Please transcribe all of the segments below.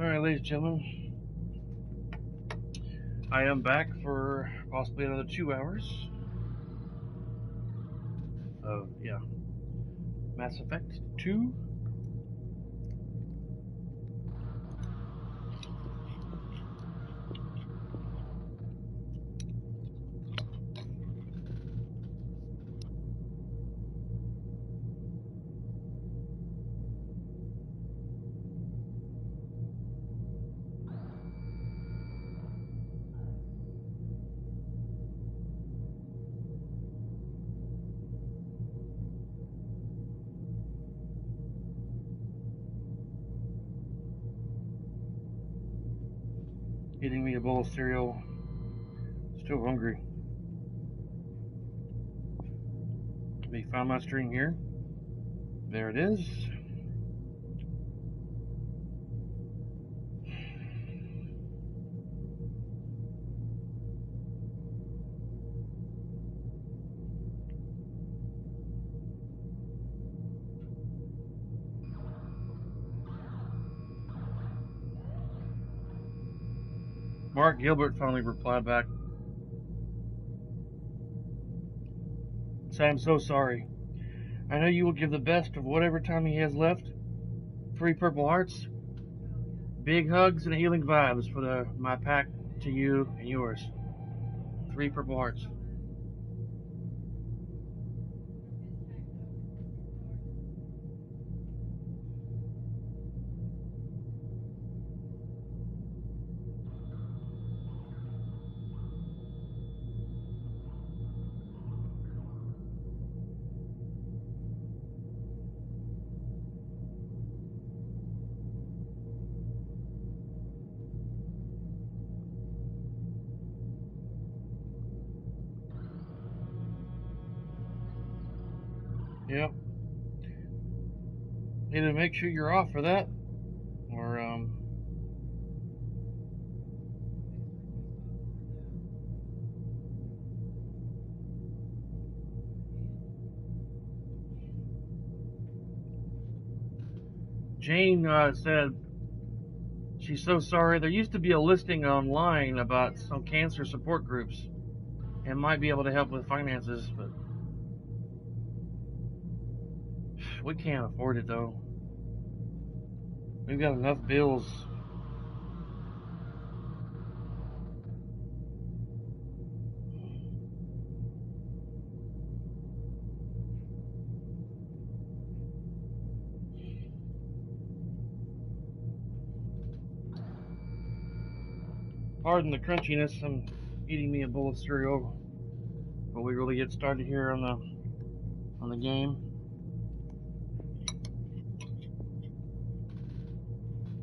Alright, ladies and gentlemen, I am back for possibly another 2 hours of, Mass Effect 2. Eating me a bowl of cereal. Still hungry. Let me find my string here. There it is. Mark Gilbert finally replied back. Say, I'm so sorry. I know you will give the best of whatever time he has left. 3 purple hearts. Big hugs and healing vibes for my pack to you and yours. 3 purple hearts. Yep. Need to make sure you're off for that. Or, Jane said she's so sorry. There used to be a listing online about some cancer support groups and might be able to help with finances, but we can't afford it though. We've got enough bills. Pardon the crunchiness. I'm eating me a bowl of cereal. But we really get started here on the game.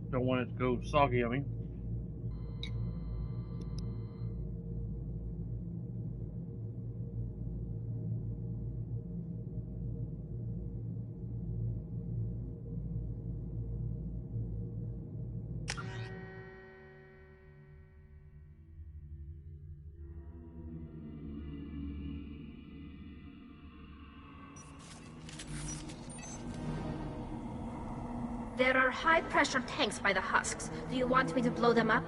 Don't want it to go soggy on me. There are high-pressure tanks by the husks. Do you want me to blow them up?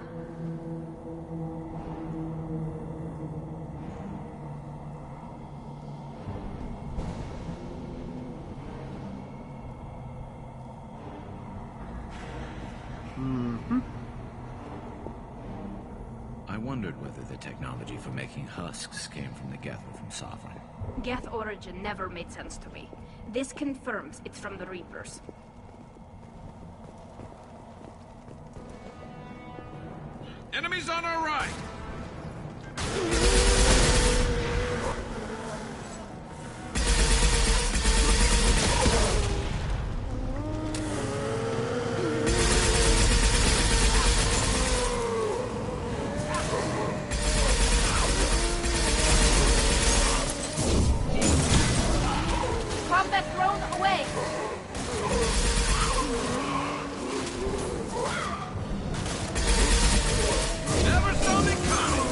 I wondered whether the technology for making husks came from the Geth or from Sovereign. Geth origin never made sense to me. This confirms it's from the Reapers. Enemies on our right! Combat drone away! Never saw me coming!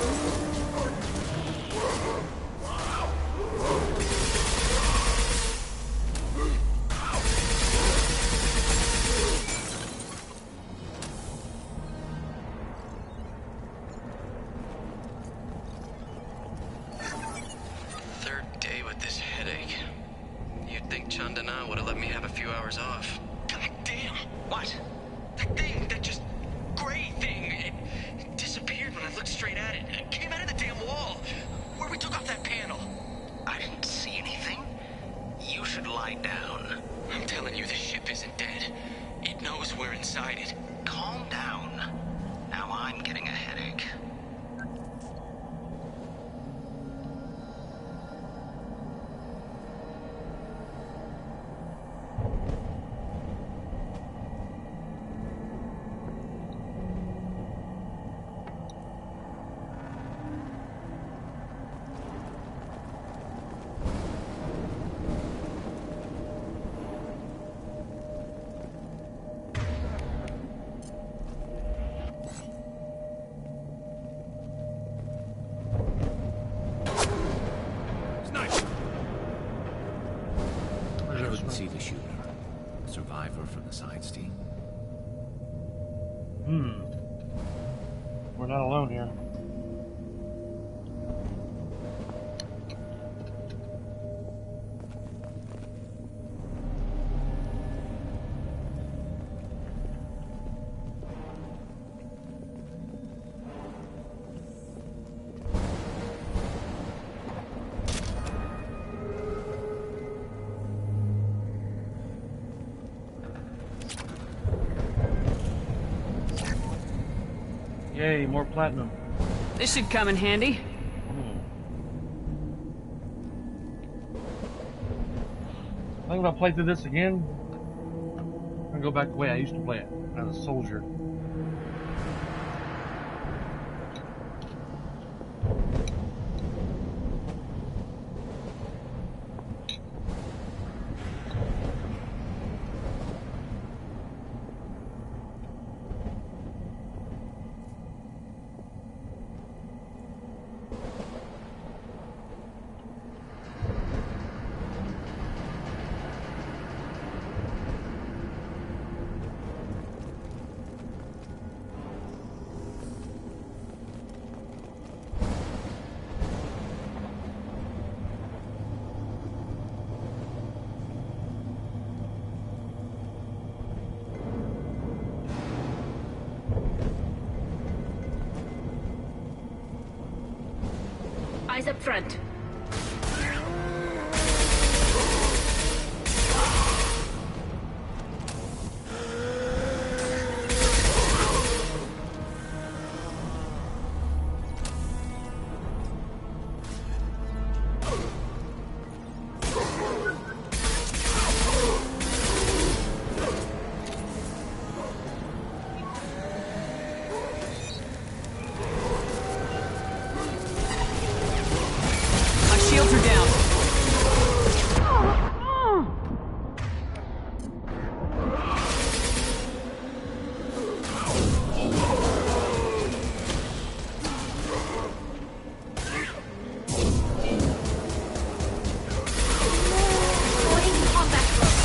think Chandana would have let me have a few hours off. God damn! What? That thing, that just gray thing, it disappeared when I looked straight at it. It came out of the damn wall, where we took off that panel. I didn't see anything. You should lie down. I'm telling you, the ship isn't dead. It knows we're inside it. Calm down. Now I'm getting a headache. I couldn't see the shooter. A survivor from the sides team. We're not alone here. Yay, more platinum. This should come in handy. I think if I play through this again, I'm gonna go back the way I used to play it as a soldier. Eyes up front. Shields are down. Going to combat mode.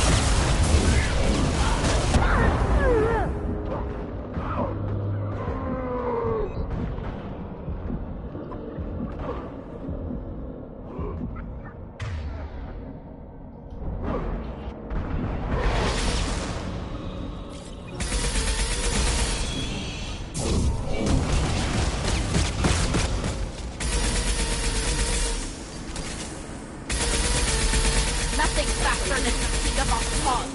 Nothing faster than the speed of a pulse.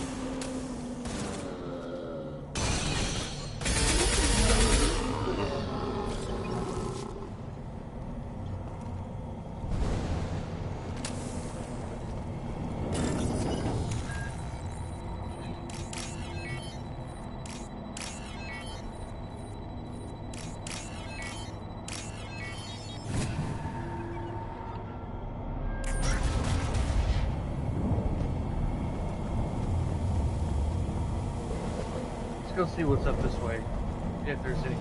Let's go see what's up this way, if there's any.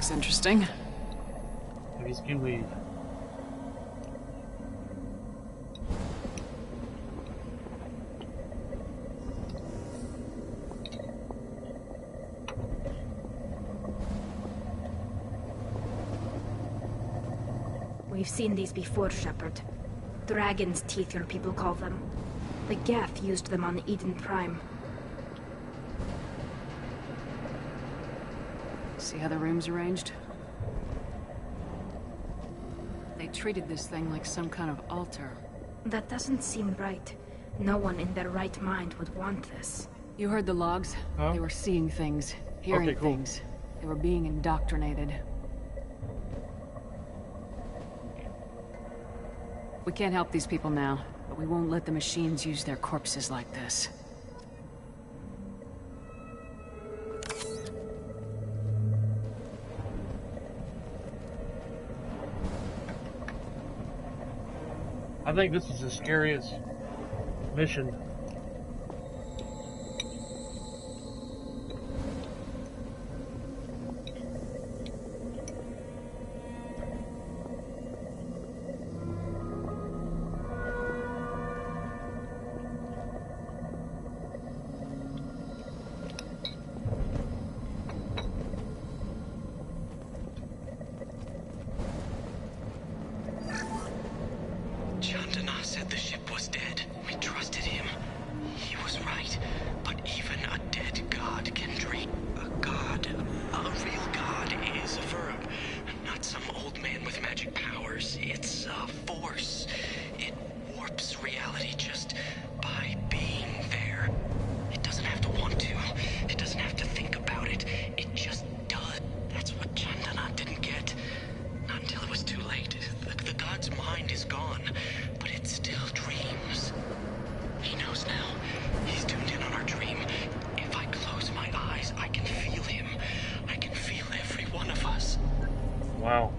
looks interesting. Heavy skin weave. We've seen these before, Shepard. Dragon's teeth, your people call them. The Geth used them on Eden Prime. See how the room's arranged? They treated this thing like some kind of altar. That doesn't seem right. No one in their right mind would want this. You heard the logs? Huh? They were seeing things, hearing Okay, cool. things. They were being indoctrinated. We can't help these people now, but we won't let the machines use their corpses like this. I think this is the scariest mission. Chandana said the ship was dead. We trusted him. He was right. But even a dead god can dream. A god, a real god, is a verb. Not some old man with magic powers. It's a force. It warps reality just by being there. It doesn't have to want to. It doesn't have to think about it. It just does. That's what Chandana didn't get. Not until it was too late. The god's mind is gone, but it still dreams. He knows now. He's tuned in on our dream. If I close my eyes, I can feel him. I can feel every one of us. Wow.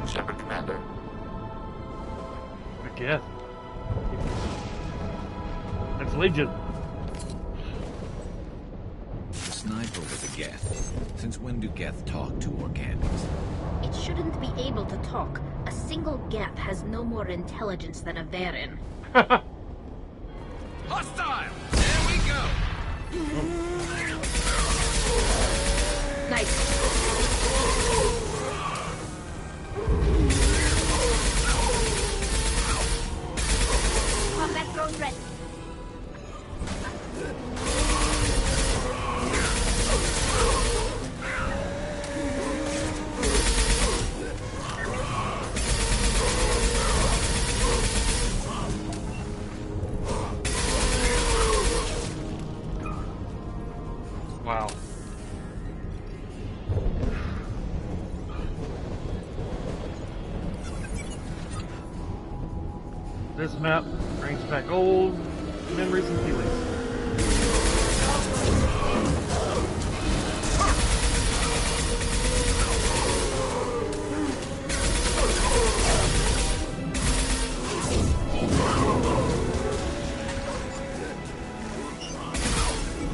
Shepard, Commander. The Geth. That's Legion. The sniper with the Geth. Since when do Geth talk to organics? It shouldn't be able to talk. A single Geth has no more intelligence than a Varen. Hostile! There we go! Nice. Combat drone ready. Wow. This map brings back old memories and feelings.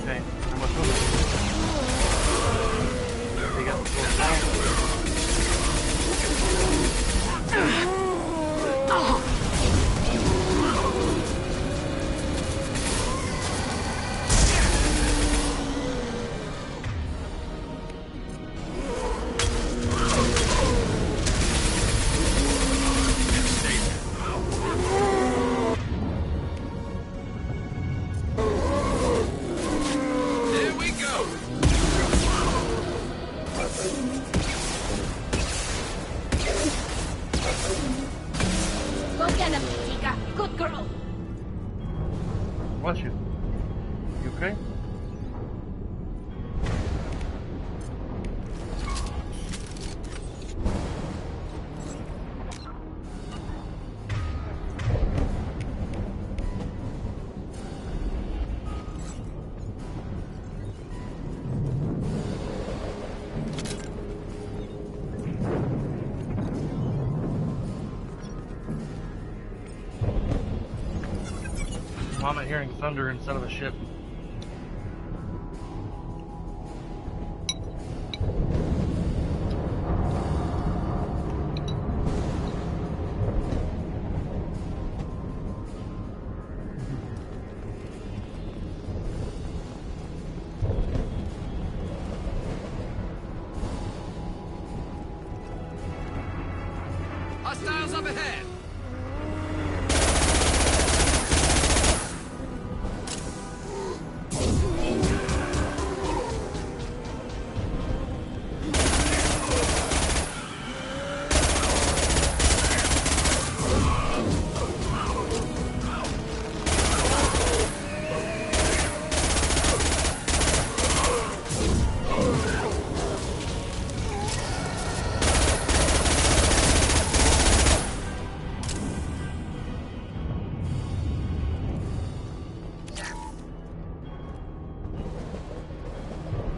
Okay, how much was it? They got the full Jessica. Good girl. Bless you. You okay? Why am I hearing thunder instead of a ship? Hostiles up ahead!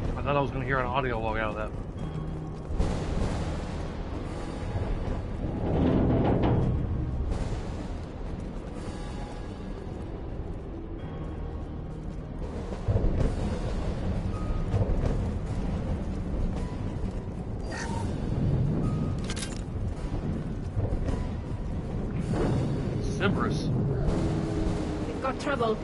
I thought I was going to hear an audio log out of that. Cerberus. We've got trouble.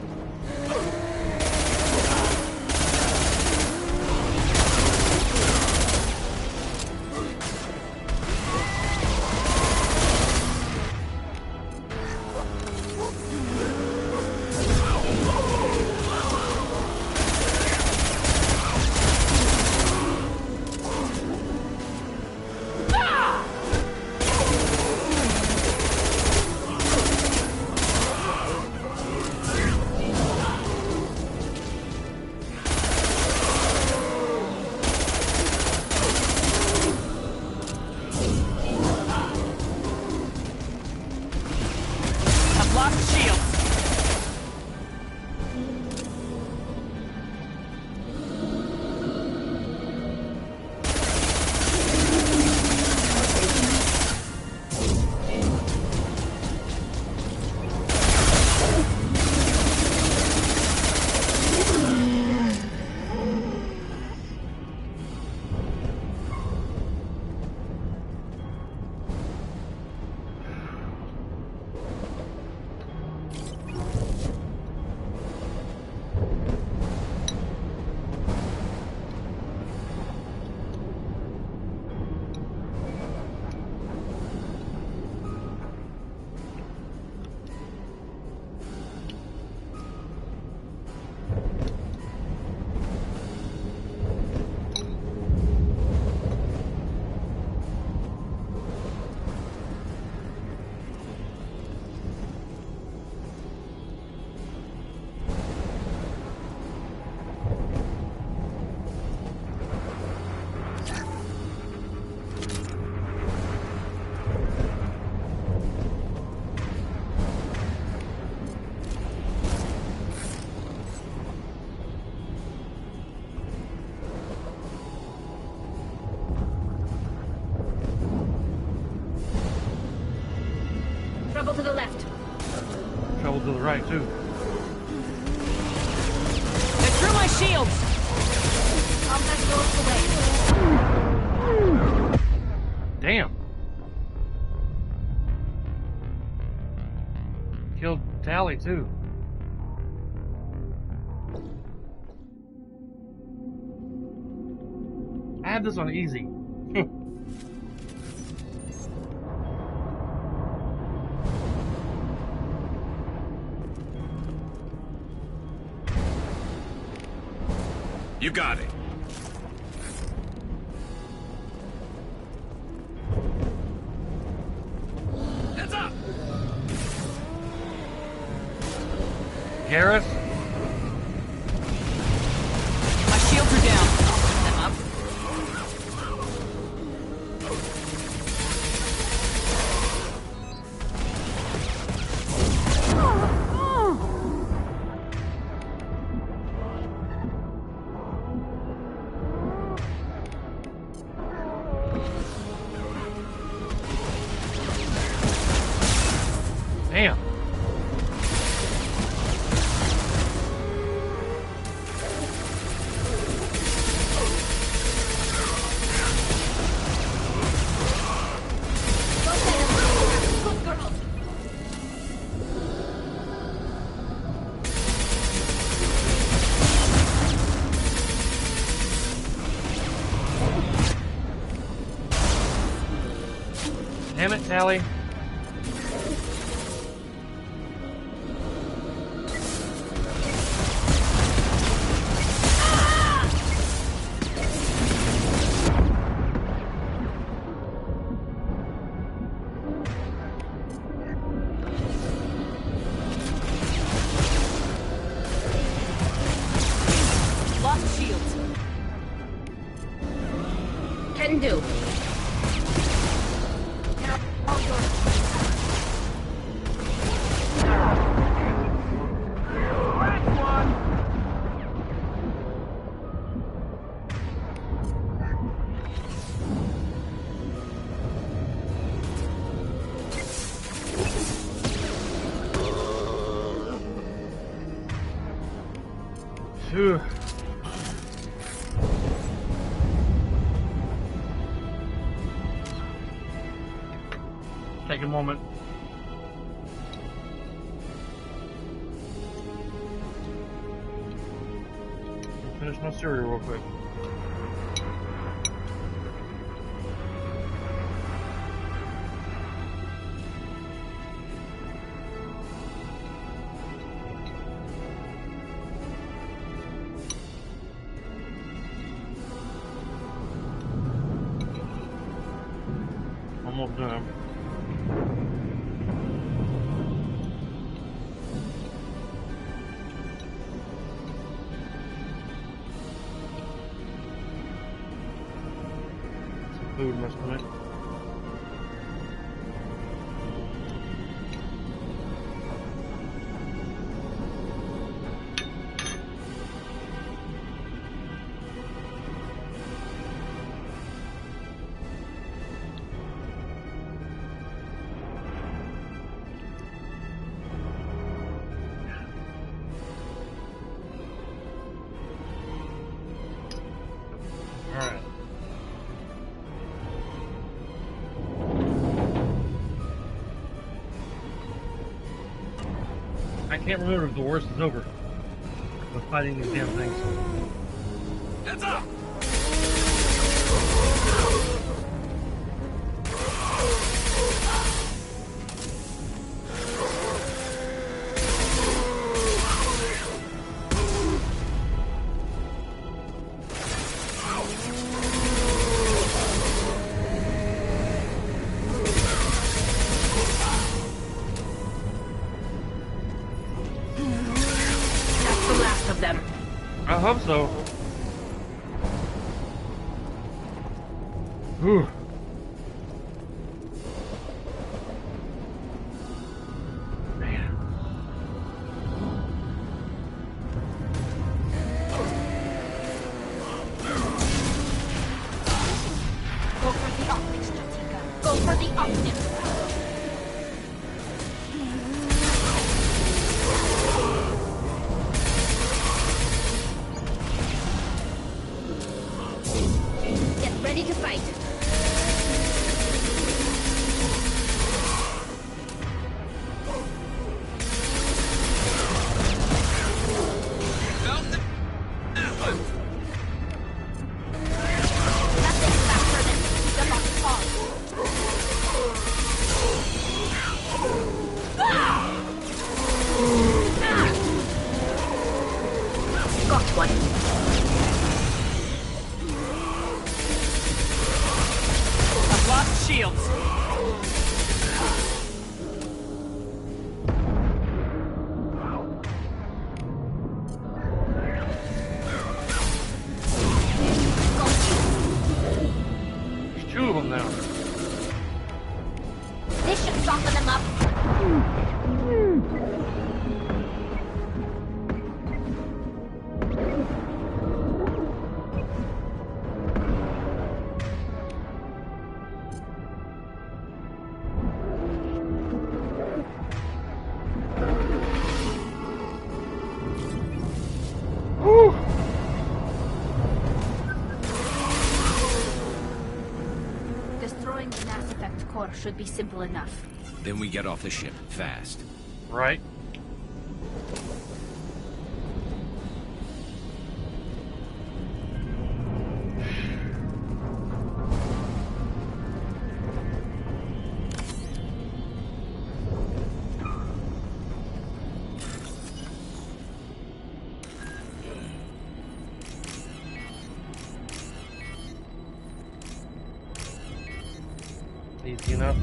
Trouble to the left. Trouble to the right, too. They threw my shields! Combat goes away. Damn. Killed Tally, too. I had this on easy. You got it. Heads up! Garrus? My shields are down. Them up. Damn. Damn it, Tally. Lost shields. Can do. Phew. Take a moment. Finish my cereal real quick. Almost done. Some food in my stomach. Alright. I can't remember if the worst is over with fighting these damn things. Heads up! That's the last of them. I hope so. Whew. Man. Go for the optics, Jatika. Go for the optics. Get ready to fight. should be simple enough. Then we get off the ship, fast. Right. Easy enough.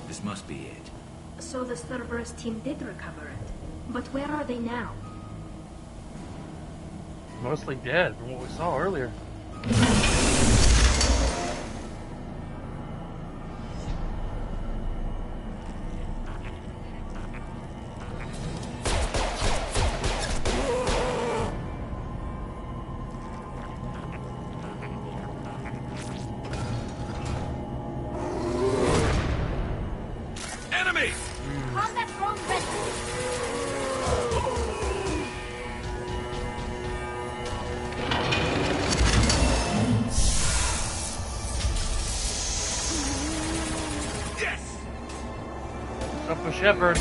This must be it. So the Cerberus team did recover it. But where are they now? Mostly dead from what we saw earlier. Enemy! Combat drone ready! Yes! Up for Shepard.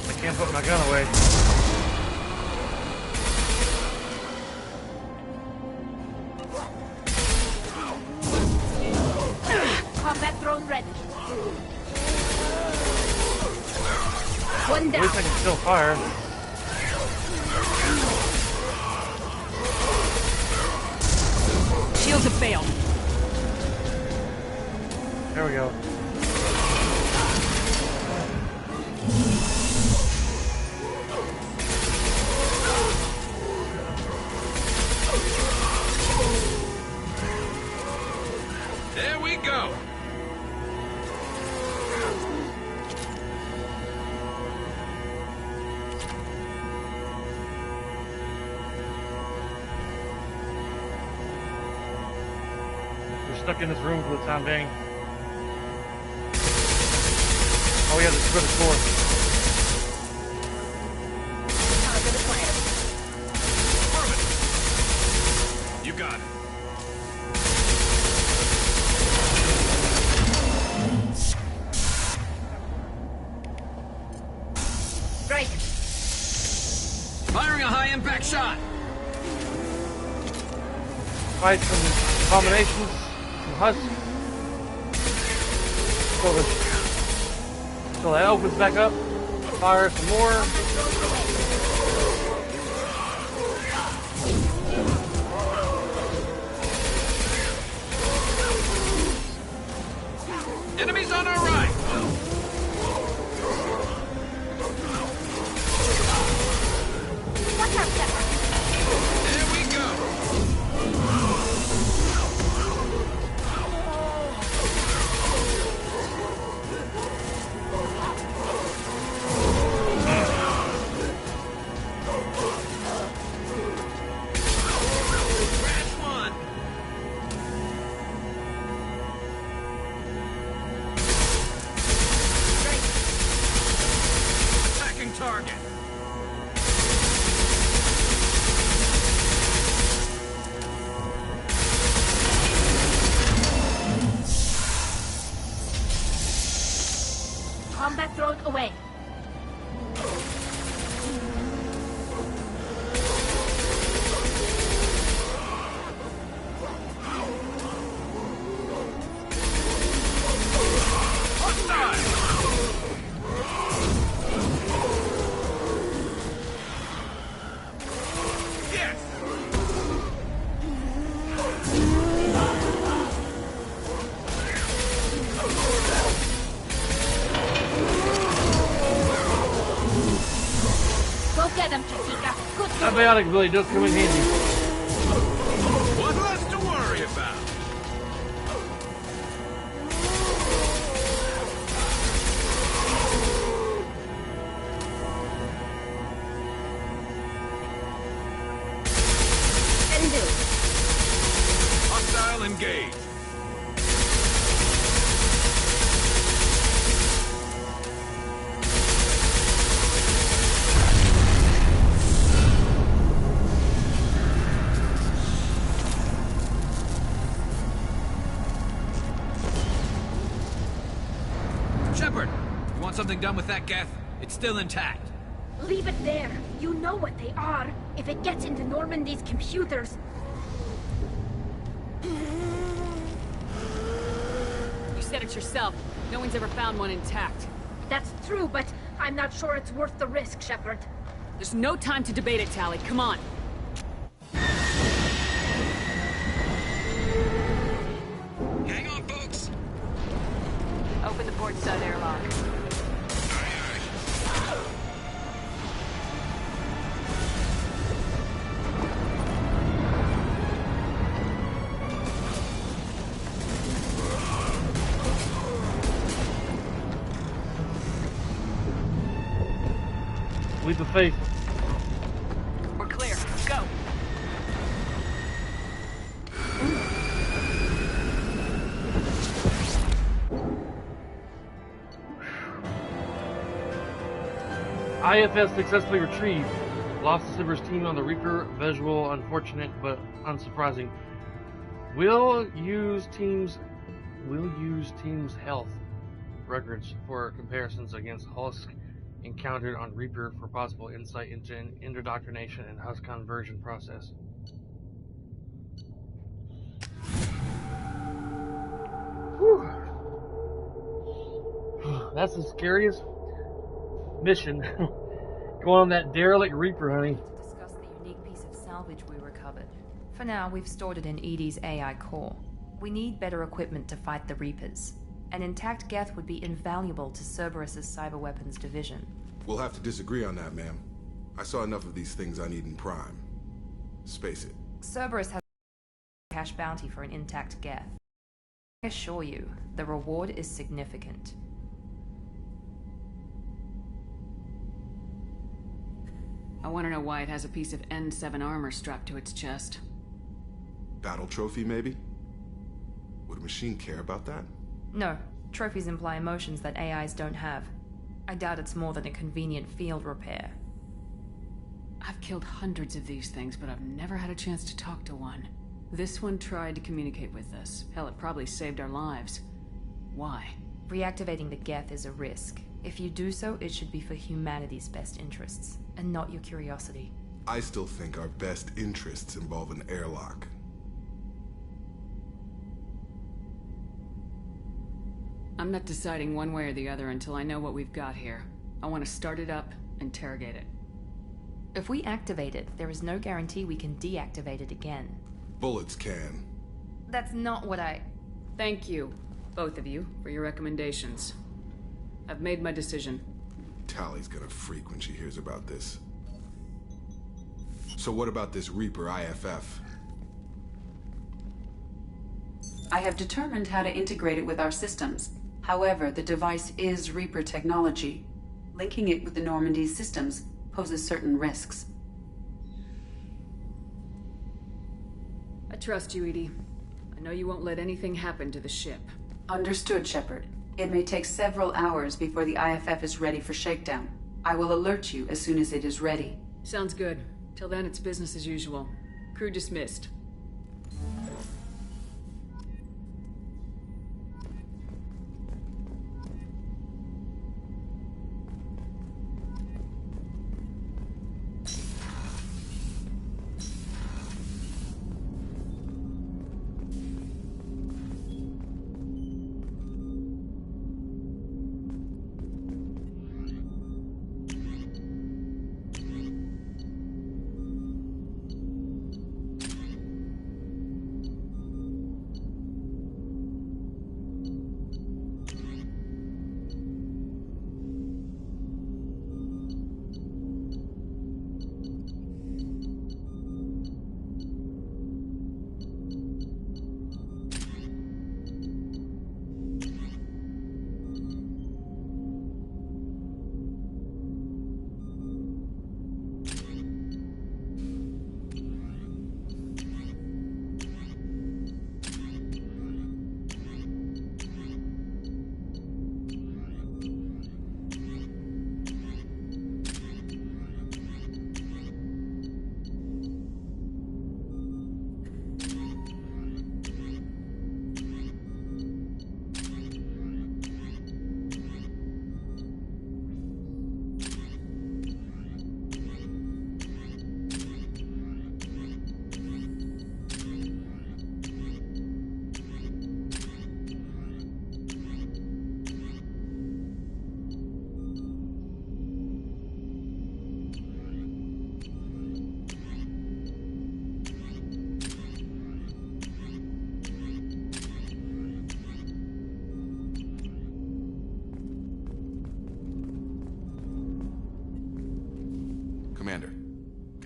I can't put my gun away. Combat drone ready. One At down. least I can still fire. Shields have failed. There we go. There we go! We're stuck in this room for the time being. Oh yeah, this is for the core. You got it. Right. Firing a high-impact shot! Fight some combinations, some husks. So that opens back up. Fire some more. Enemies on our right! Watch out, Shepard. There we go! Crash one! Attacking target! Combat drone away. Yes! Go get them, Chiquita. Good That girl. biotic really does come in handy. One less to worry about. Can do. Shepard, you want something done with that Geth? It's still intact. Leave it there. You know what they are. If it gets into Normandy's computers... You said it yourself. No one's ever found one intact. That's true, but I'm not sure it's worth the risk, Shepard. There's no time to debate it, Tali. Come on. Hang on, folks. Open the port side airlock. Leap of faith. We're clear. Go. IFS successfully retrieved. Lost the Silver's team on the Reaper. Visual, unfortunate but unsurprising. We'll use teams' health records for comparisons against Husk encountered on Reaper for possible insight into an indoctrination and Husk conversion process. Whew. That's the scariest mission. Go on that derelict Reaper, honey. Discuss the unique piece of salvage we recovered. For now, we've stored it in EDI's AI core. We need better equipment to fight the Reapers. An intact Geth would be invaluable to Cerberus's cyber weapons division. We'll have to disagree on that, ma'am. I saw enough of these things on Eden Prime. Space it. Cerberus has a cash bounty for an intact Geth. I assure you, the reward is significant. I want to know why it has a piece of N7 armor strapped to its chest. Battle trophy, maybe? Would a machine care about that? No, trophies imply emotions that AIs don't have. I doubt it's more than a convenient field repair. I've killed hundreds of these things, but I've never had a chance to talk to one. This one tried to communicate with us. Hell, it probably saved our lives. Why? Reactivating the Geth is a risk. If you do so, it should be for humanity's best interests, and not your curiosity. I still think our best interests involve an airlock. I'm not deciding one way or the other until I know what we've got here. I want to start it up, interrogate it. If we activate it, there is no guarantee we can deactivate it again. Bullets can. That's not what I... Thank you, both of you, for your recommendations. I've made my decision. Tali's gonna freak when she hears about this. So what about this Reaper IFF? I have determined how to integrate it with our systems. However, the device is Reaper technology. Linking it with the Normandy's systems poses certain risks. I trust you, EDI. I know you won't let anything happen to the ship. Understood, Shepard. It may take several hours before the IFF is ready for shakedown. I will alert you as soon as it is ready. Sounds good. Till then, it's business as usual. Crew dismissed.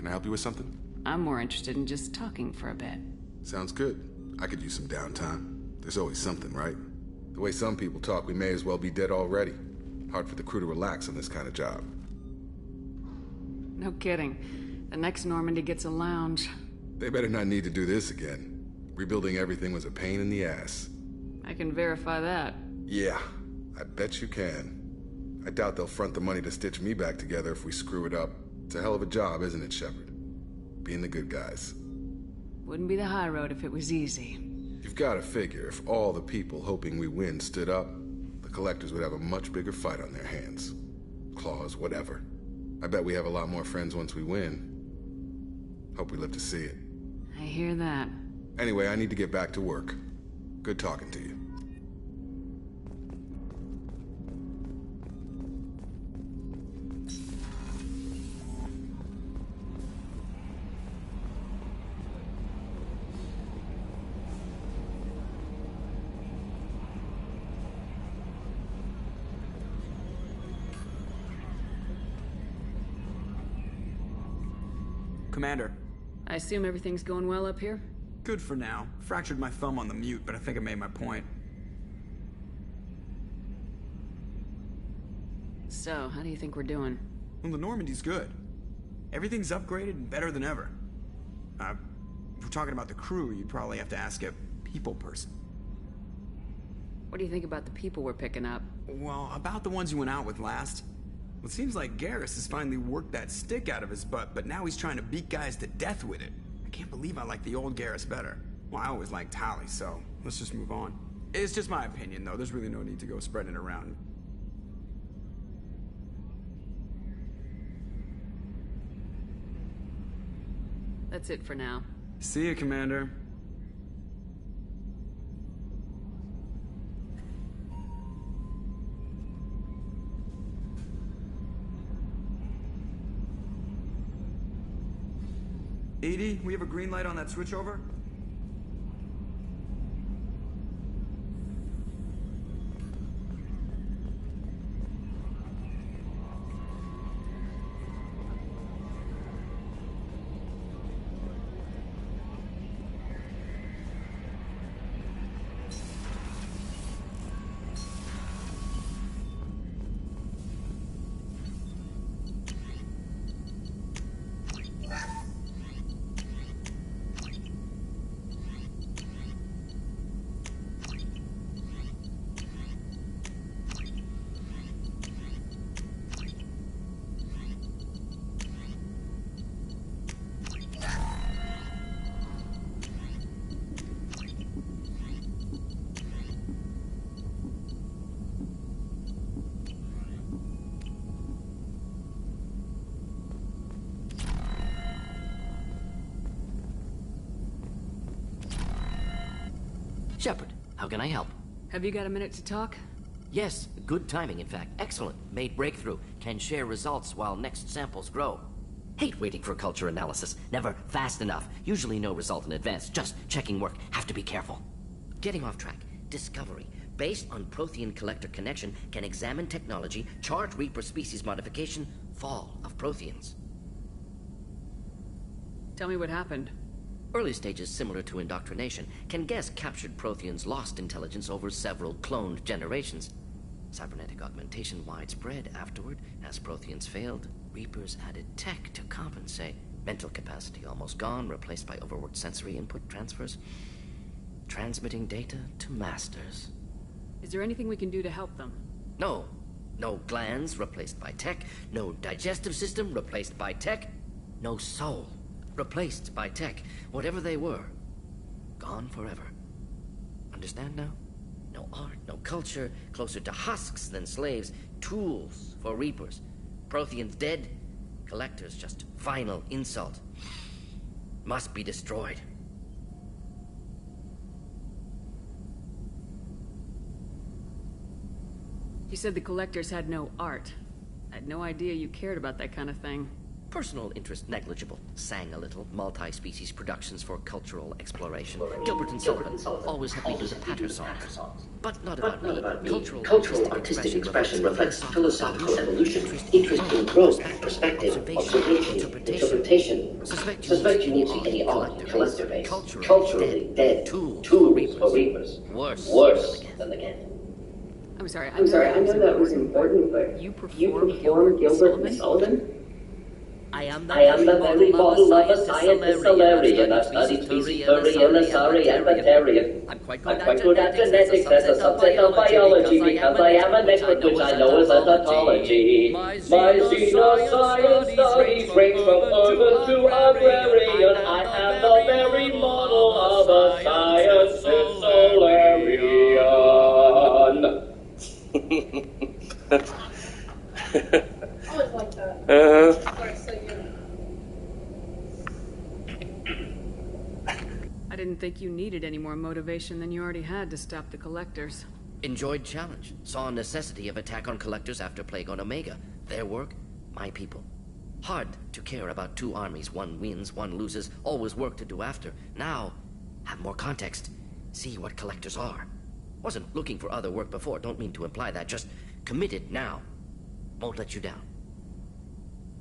Can I help you with something? I'm more interested in just talking for a bit. Sounds good. I could use some downtime. There's always something, right? The way some people talk, we may as well be dead already. Hard for the crew to relax on this kind of job. No kidding. The next Normandy gets a lounge. They better not need to do this again. Rebuilding everything was a pain in the ass. I can verify that. Yeah, I bet you can. I doubt they'll front the money to stitch me back together if we screw it up. It's a hell of a job, isn't it, Shepard? Being the good guys. Wouldn't be the high road if it was easy. You've got to figure, if all the people hoping we win stood up, the Collectors would have a much bigger fight on their hands. Claws, whatever. I bet we have a lot more friends once we win. Hope we live to see it. I hear that. Anyway, I need to get back to work. Good talking to you. Commander. I assume everything's going well up here? Good for now. Fractured my thumb on the mute, but I think I made my point. So, how do you think we're doing? Well, the Normandy's good. Everything's upgraded and better than ever. If we're talking about the crew, you'd probably have to ask a people person. What do you think about the people we're picking up? Well, about the ones you went out with last. Well, it seems like Garrus has finally worked that stick out of his butt, but now he's trying to beat guys to death with it. I can't believe I like the old Garrus better. Well, I always liked Tali, so let's just move on. It's just my opinion, though. There's really no need to go spreading it around. That's it for now. See you, Commander. EDI, we have a green light on that switchover? Shepard, how can I help? Have you got a minute to talk? Yes, good timing, in fact. Excellent. Made breakthrough. Can share results while next samples grow. Hate waiting for culture analysis. Never fast enough. Usually no result in advance. Just checking work. Have to be careful. Getting off track. Discovery. Based on Prothean collector connection, can examine technology, chart Reaper species modification, fall of Protheans. Tell me what happened. Early stages similar to indoctrination. Can guess captured Protheans lost intelligence over several cloned generations. Cybernetic augmentation widespread afterward. As Protheans failed, Reapers added tech to compensate. Mental capacity almost gone, replaced by overworked sensory input transfers. Transmitting data to masters. Is there anything we can do to help them? No. No glands replaced by tech. No digestive system replaced by tech. No soul replaced by tech. Whatever they were, gone forever. Understand now? No art, no culture, closer to husks than slaves. Tools for Reapers. Protheans dead, collectors just final insult. Must be destroyed. You said the collectors had no art. I had no idea you cared about that kind of thing. Personal interest negligible. Sang a little. Multi-species productions for cultural exploration. Gilbert and Sullivan. Always helped me do the patter songs. But not about me. Cultural artistic expression reflects philosophical evolution, interest in growth, perspective, observation, interpretation. Suspect you won't see any art, collector base. Culturally dead. Tools for reapers. Worse than the Geth. I'm sorry, I know that was important, but you perform Gilbert and Sullivan? I am the very model of a scientist Salarian. I've studied species Thurian, Asari, and Batarian. I'm quite good at genetics as a subset of biology because I am an expert which I know is ontology. My xenoscience studies range from urban to agrarian. I am the very model of a scientist Solarian. I always like that. I didn't think you needed any more motivation than you already had to stop the Collectors. Enjoyed challenge. Saw a necessity of attack on Collectors after Plague on Omega. Their work, my people. Hard to care about two armies. One wins, one loses. Always work to do after. Now, have more context. See what Collectors are. Wasn't looking for other work before. Don't mean to imply that. Just committed now. Won't let you down.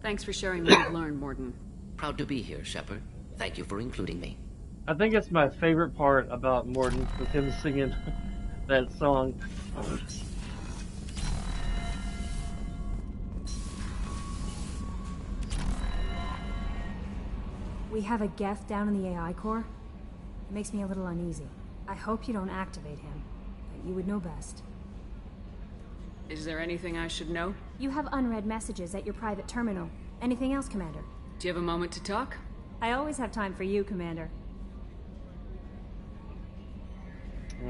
Thanks for sharing what you've learned, Mordin. Proud to be here, Shepard. Thank you for including me. I think it's my favorite part about Mordin, with him singing that song. We have a Geth down in the AI core. It makes me a little uneasy. I hope you don't activate him, but you would know best. Is there anything I should know? You have unread messages at your private terminal. Anything else, Commander? Do you have a moment to talk? I always have time for you, Commander.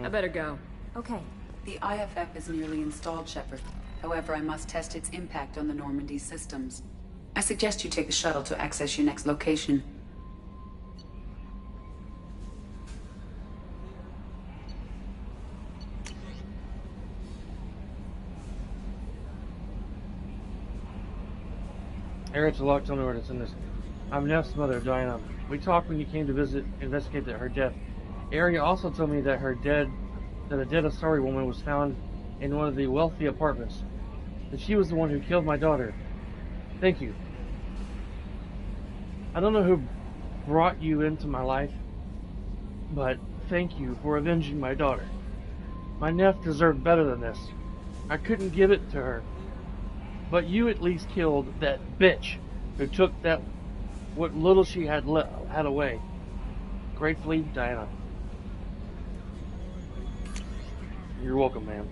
I better go. Okay. The IFF is nearly installed, Shepard. However, I must test its impact on the Normandy systems. I suggest you take the shuttle to access your next location. Eric's locked on orders in this. I'm Neff's mother, Diana. We talked when you came to investigate her death. Ari also told me that a dead Asari woman was found in one of the wealthy apartments. That she was the one who killed my daughter. Thank you. I don't know who brought you into my life, but thank you for avenging my daughter. My Neff deserved better than this. I couldn't give it to her. But you at least killed that bitch who took what little she had away. Gratefully, Diana. You're welcome, ma'am.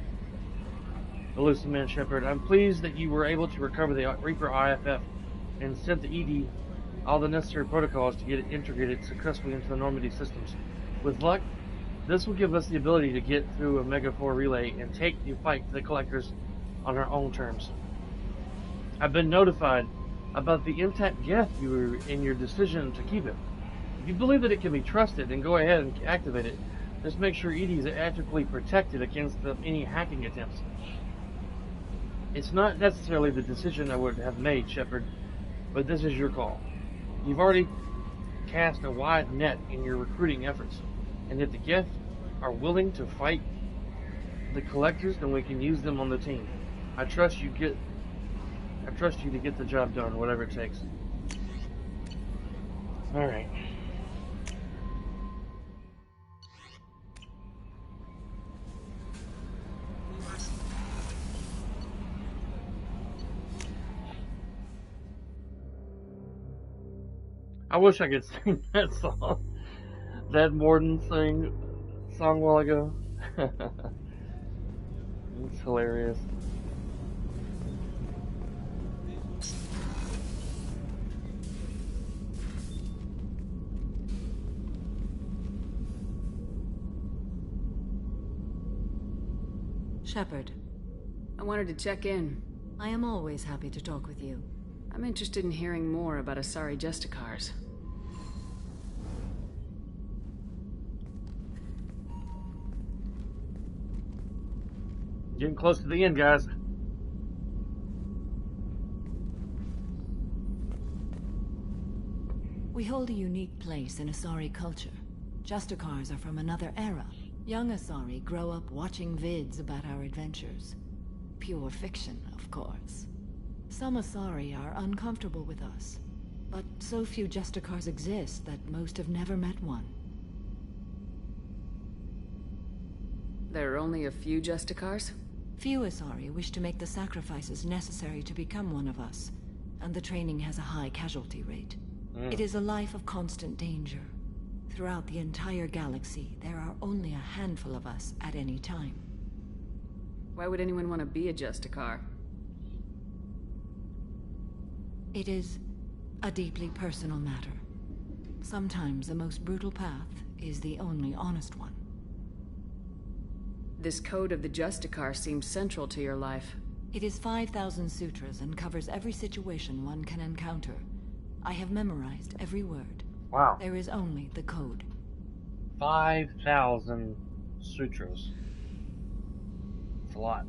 Elusive Man Shepard, I'm pleased that you were able to recover the Reaper IFF and sent the ED all the necessary protocols to get it integrated successfully into the Normandy systems. With luck, this will give us the ability to get through a Mega-4 relay and take the fight to the Collectors on our own terms. I've been notified about the intact Geth you were in your decision to keep it. If you believe that it can be trusted, then go ahead and activate it. Just make sure ED is adequately protected against any hacking attempts. It's not necessarily the decision I would have made, Shepard, but this is your call. You've already cast a wide net in your recruiting efforts, and if the Geth are willing to fight the Collectors, then we can use them on the team. I trust you to get the job done, whatever it takes. Alright. I wish I could sing that song. That Mordin song a while ago. It's hilarious. Shepard, I wanted to check in. I am always happy to talk with you. I'm interested in hearing more about Asari Justicars. Getting close to the end, guys. We hold a unique place in Asari culture. Justicars are from another era. Young Asari grow up watching vids about our adventures. Pure fiction, of course. Some Asari are uncomfortable with us, but so few Justicars exist that most have never met one. There are only a few Justicars? Few Asari wish to make the sacrifices necessary to become one of us, and the training has a high casualty rate. It is a life of constant danger. Throughout the entire galaxy, there are only a handful of us at any time. Why would anyone want to be a Justicar? It is a deeply personal matter. Sometimes the most brutal path is the only honest one. This code of the Justicar seems central to your life. It is 5,000 sutras and covers every situation one can encounter. I have memorized every word. Wow. There is only the code. 5,000 sutras. It's a lot.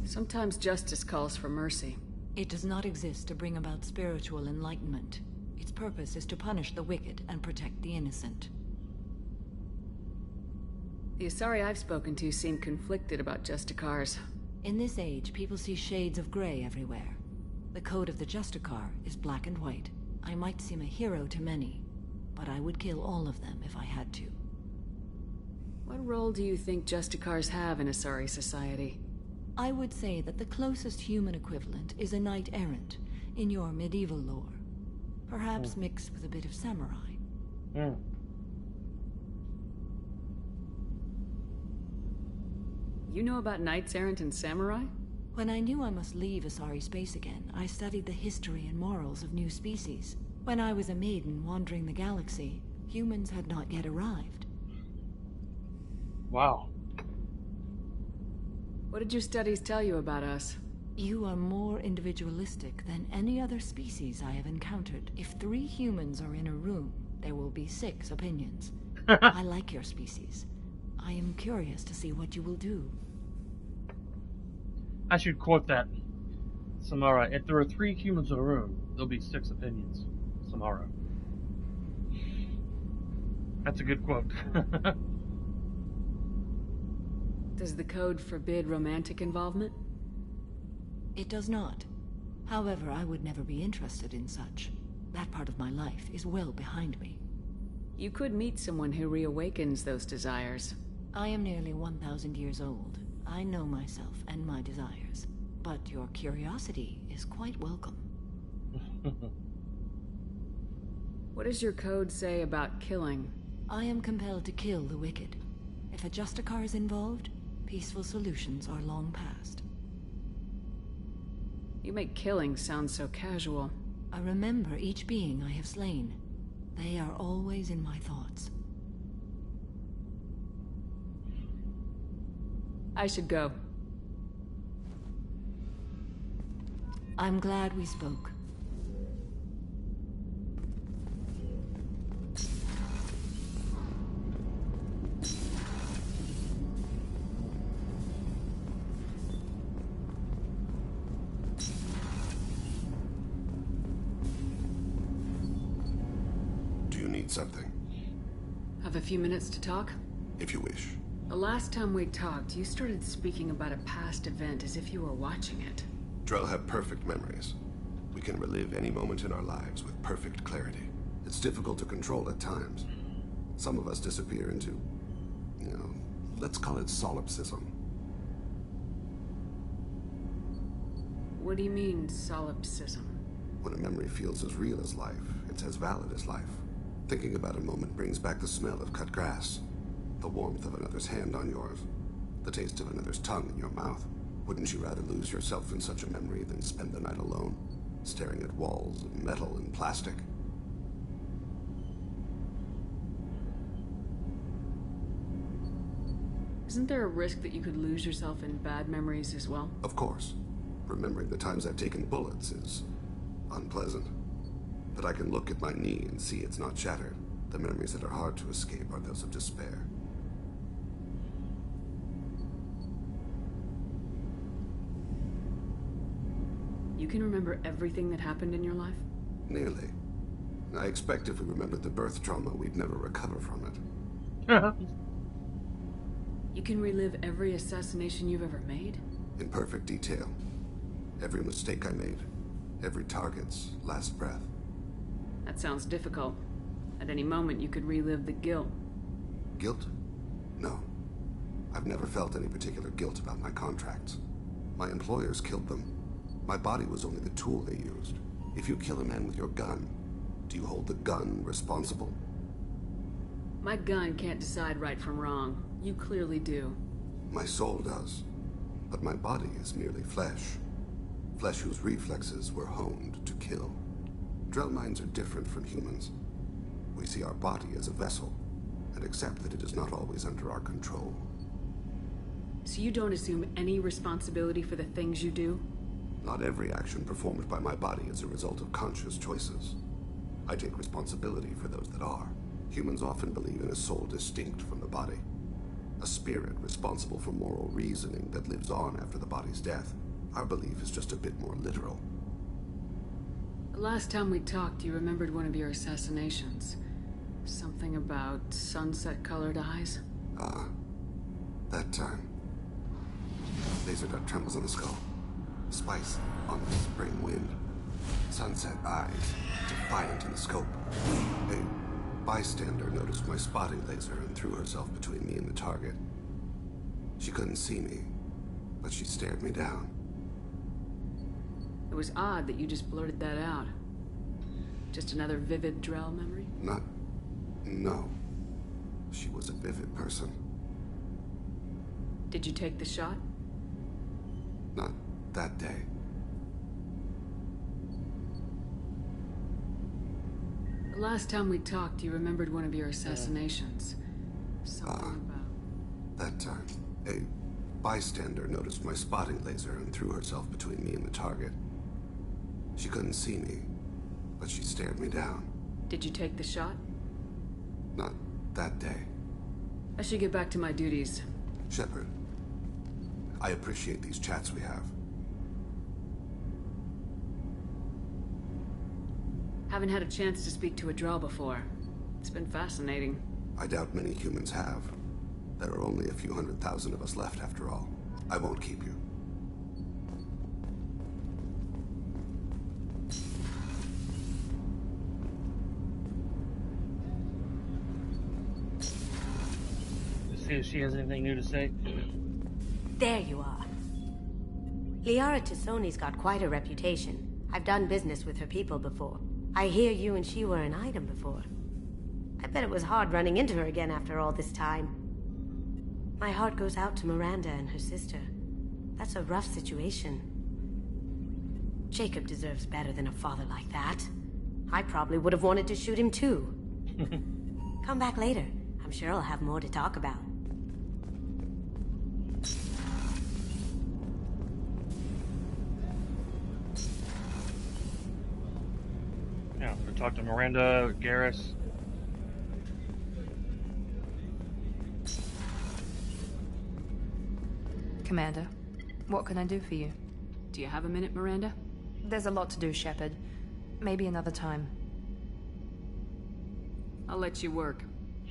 Sometimes justice calls for mercy. It does not exist to bring about spiritual enlightenment. Its purpose is to punish the wicked and protect the innocent. The Asari I've spoken to seem conflicted about Justicars. In this age, people see shades of gray everywhere. The code of the Justicar is black and white. I might seem a hero to many, but I would kill all of them if I had to. What role do you think Justicars have in Asari society? I would say that the closest human equivalent is a knight-errant in your medieval lore. Perhaps mixed with a bit of samurai. You know about knights-errant and samurai? When I knew I must leave Asari space again, I studied the history and morals of new species. When I was a maiden wandering the galaxy, humans had not yet arrived. Wow. What did your studies tell you about us? You are more individualistic than any other species I have encountered. If 3 humans are in a room, there will be 6 opinions. I like your species. I am curious to see what you will do. I should quote that. Samara, if there are 3 humans in a room, there'll be 6 opinions. Samara. That's a good quote. Does the code forbid romantic involvement? It does not. However, I would never be interested in such. That part of my life is well behind me. You could meet someone who reawakens those desires. I am nearly 1,000 years old. I know myself and my desires. But your curiosity is quite welcome. What does your code say about killing? I am compelled to kill the wicked. If a Justicar is involved, peaceful solutions are long past. You make killing sound so casual. I remember each being I have slain. They are always in my thoughts. I should go. I'm glad we spoke. Do you need something? Have a few minutes to talk? If you wish. The last time we talked, you started speaking about a past event as if you were watching it. Drell have perfect memories. We can relive any moment in our lives with perfect clarity. It's difficult to control at times. Some of us disappear into, let's call it solipsism. What do you mean, solipsism? When a memory feels as real as life, it's as valid as life. Thinking about a moment brings back the smell of cut grass, the warmth of another's hand on yours, the taste of another's tongue in your mouth. Wouldn't you rather lose yourself in such a memory than spend the night alone, staring at walls of metal and plastic? Isn't there a risk that you could lose yourself in bad memories as well? Of course. Remembering the times I've taken bullets is unpleasant. But I can look at my knee and see it's not shattered. The memories that are hard to escape are those of despair. You can remember everything that happened in your life? Nearly. I expect if we remembered the birth trauma, we'd never recover from it. You can relive every assassination you've ever made? In perfect detail. Every mistake I made. Every target's last breath. That sounds difficult. At any moment, you could relive the guilt. Guilt? No. I've never felt any particular guilt about my contracts. My employers killed them. My body was only the tool they used. If you kill a man with your gun, do you hold the gun responsible? My gun can't decide right from wrong. You clearly do. My soul does. But my body is merely flesh. Flesh whose reflexes were honed to kill. Drell minds are different from humans. We see our body as a vessel, and accept that it is not always under our control. So you don't assume any responsibility for the things you do? Not every action performed by my body is a result of conscious choices. I take responsibility for those that are. Humans often believe in a soul distinct from the body. A spirit responsible for moral reasoning that lives on after the body's death. Our belief is just a bit more literal. The last time we talked, you remembered one of your assassinations. Something about sunset-colored eyes? Ah, that time. Laser dot trembles on the skull. Spice on the spring wind. Sunset eyes, defiant in the scope. A bystander noticed my spotting laser and threw herself between me and the target. She couldn't see me, but she stared me down. It was odd that you just blurted that out. Just another vivid Drell memory? No. She was a vivid person. Did you take the shot? Not that day. The last time we talked, you remembered one of your assassinations. Something about... That time, a bystander noticed my spotting laser and threw herself between me and the target. She couldn't see me, but she stared me down. Did you take the shot? Not that day. I should get back to my duties. Shepard, I appreciate these chats we have. Haven't had a chance to speak to a Drell before. It's been fascinating. I doubt many humans have. There are only a few 100,000 of us left after all. I won't keep you. See if she has anything new to say. There you are. Liara Tassoni's got quite a reputation. I've done business with her people before. I hear you and she were an item before. I bet it was hard running into her again after all this time. My heart goes out to Miranda and her sister. That's a rough situation. Jacob deserves better than a father like that. I probably would have wanted to shoot him too. Come back later. I'm sure I'll have more to talk about. Yeah, we'll talk to Miranda, Garrus. Commander, what can I do for you? Do you have a minute, Miranda? There's a lot to do, Shepard. Maybe another time. I'll let you work.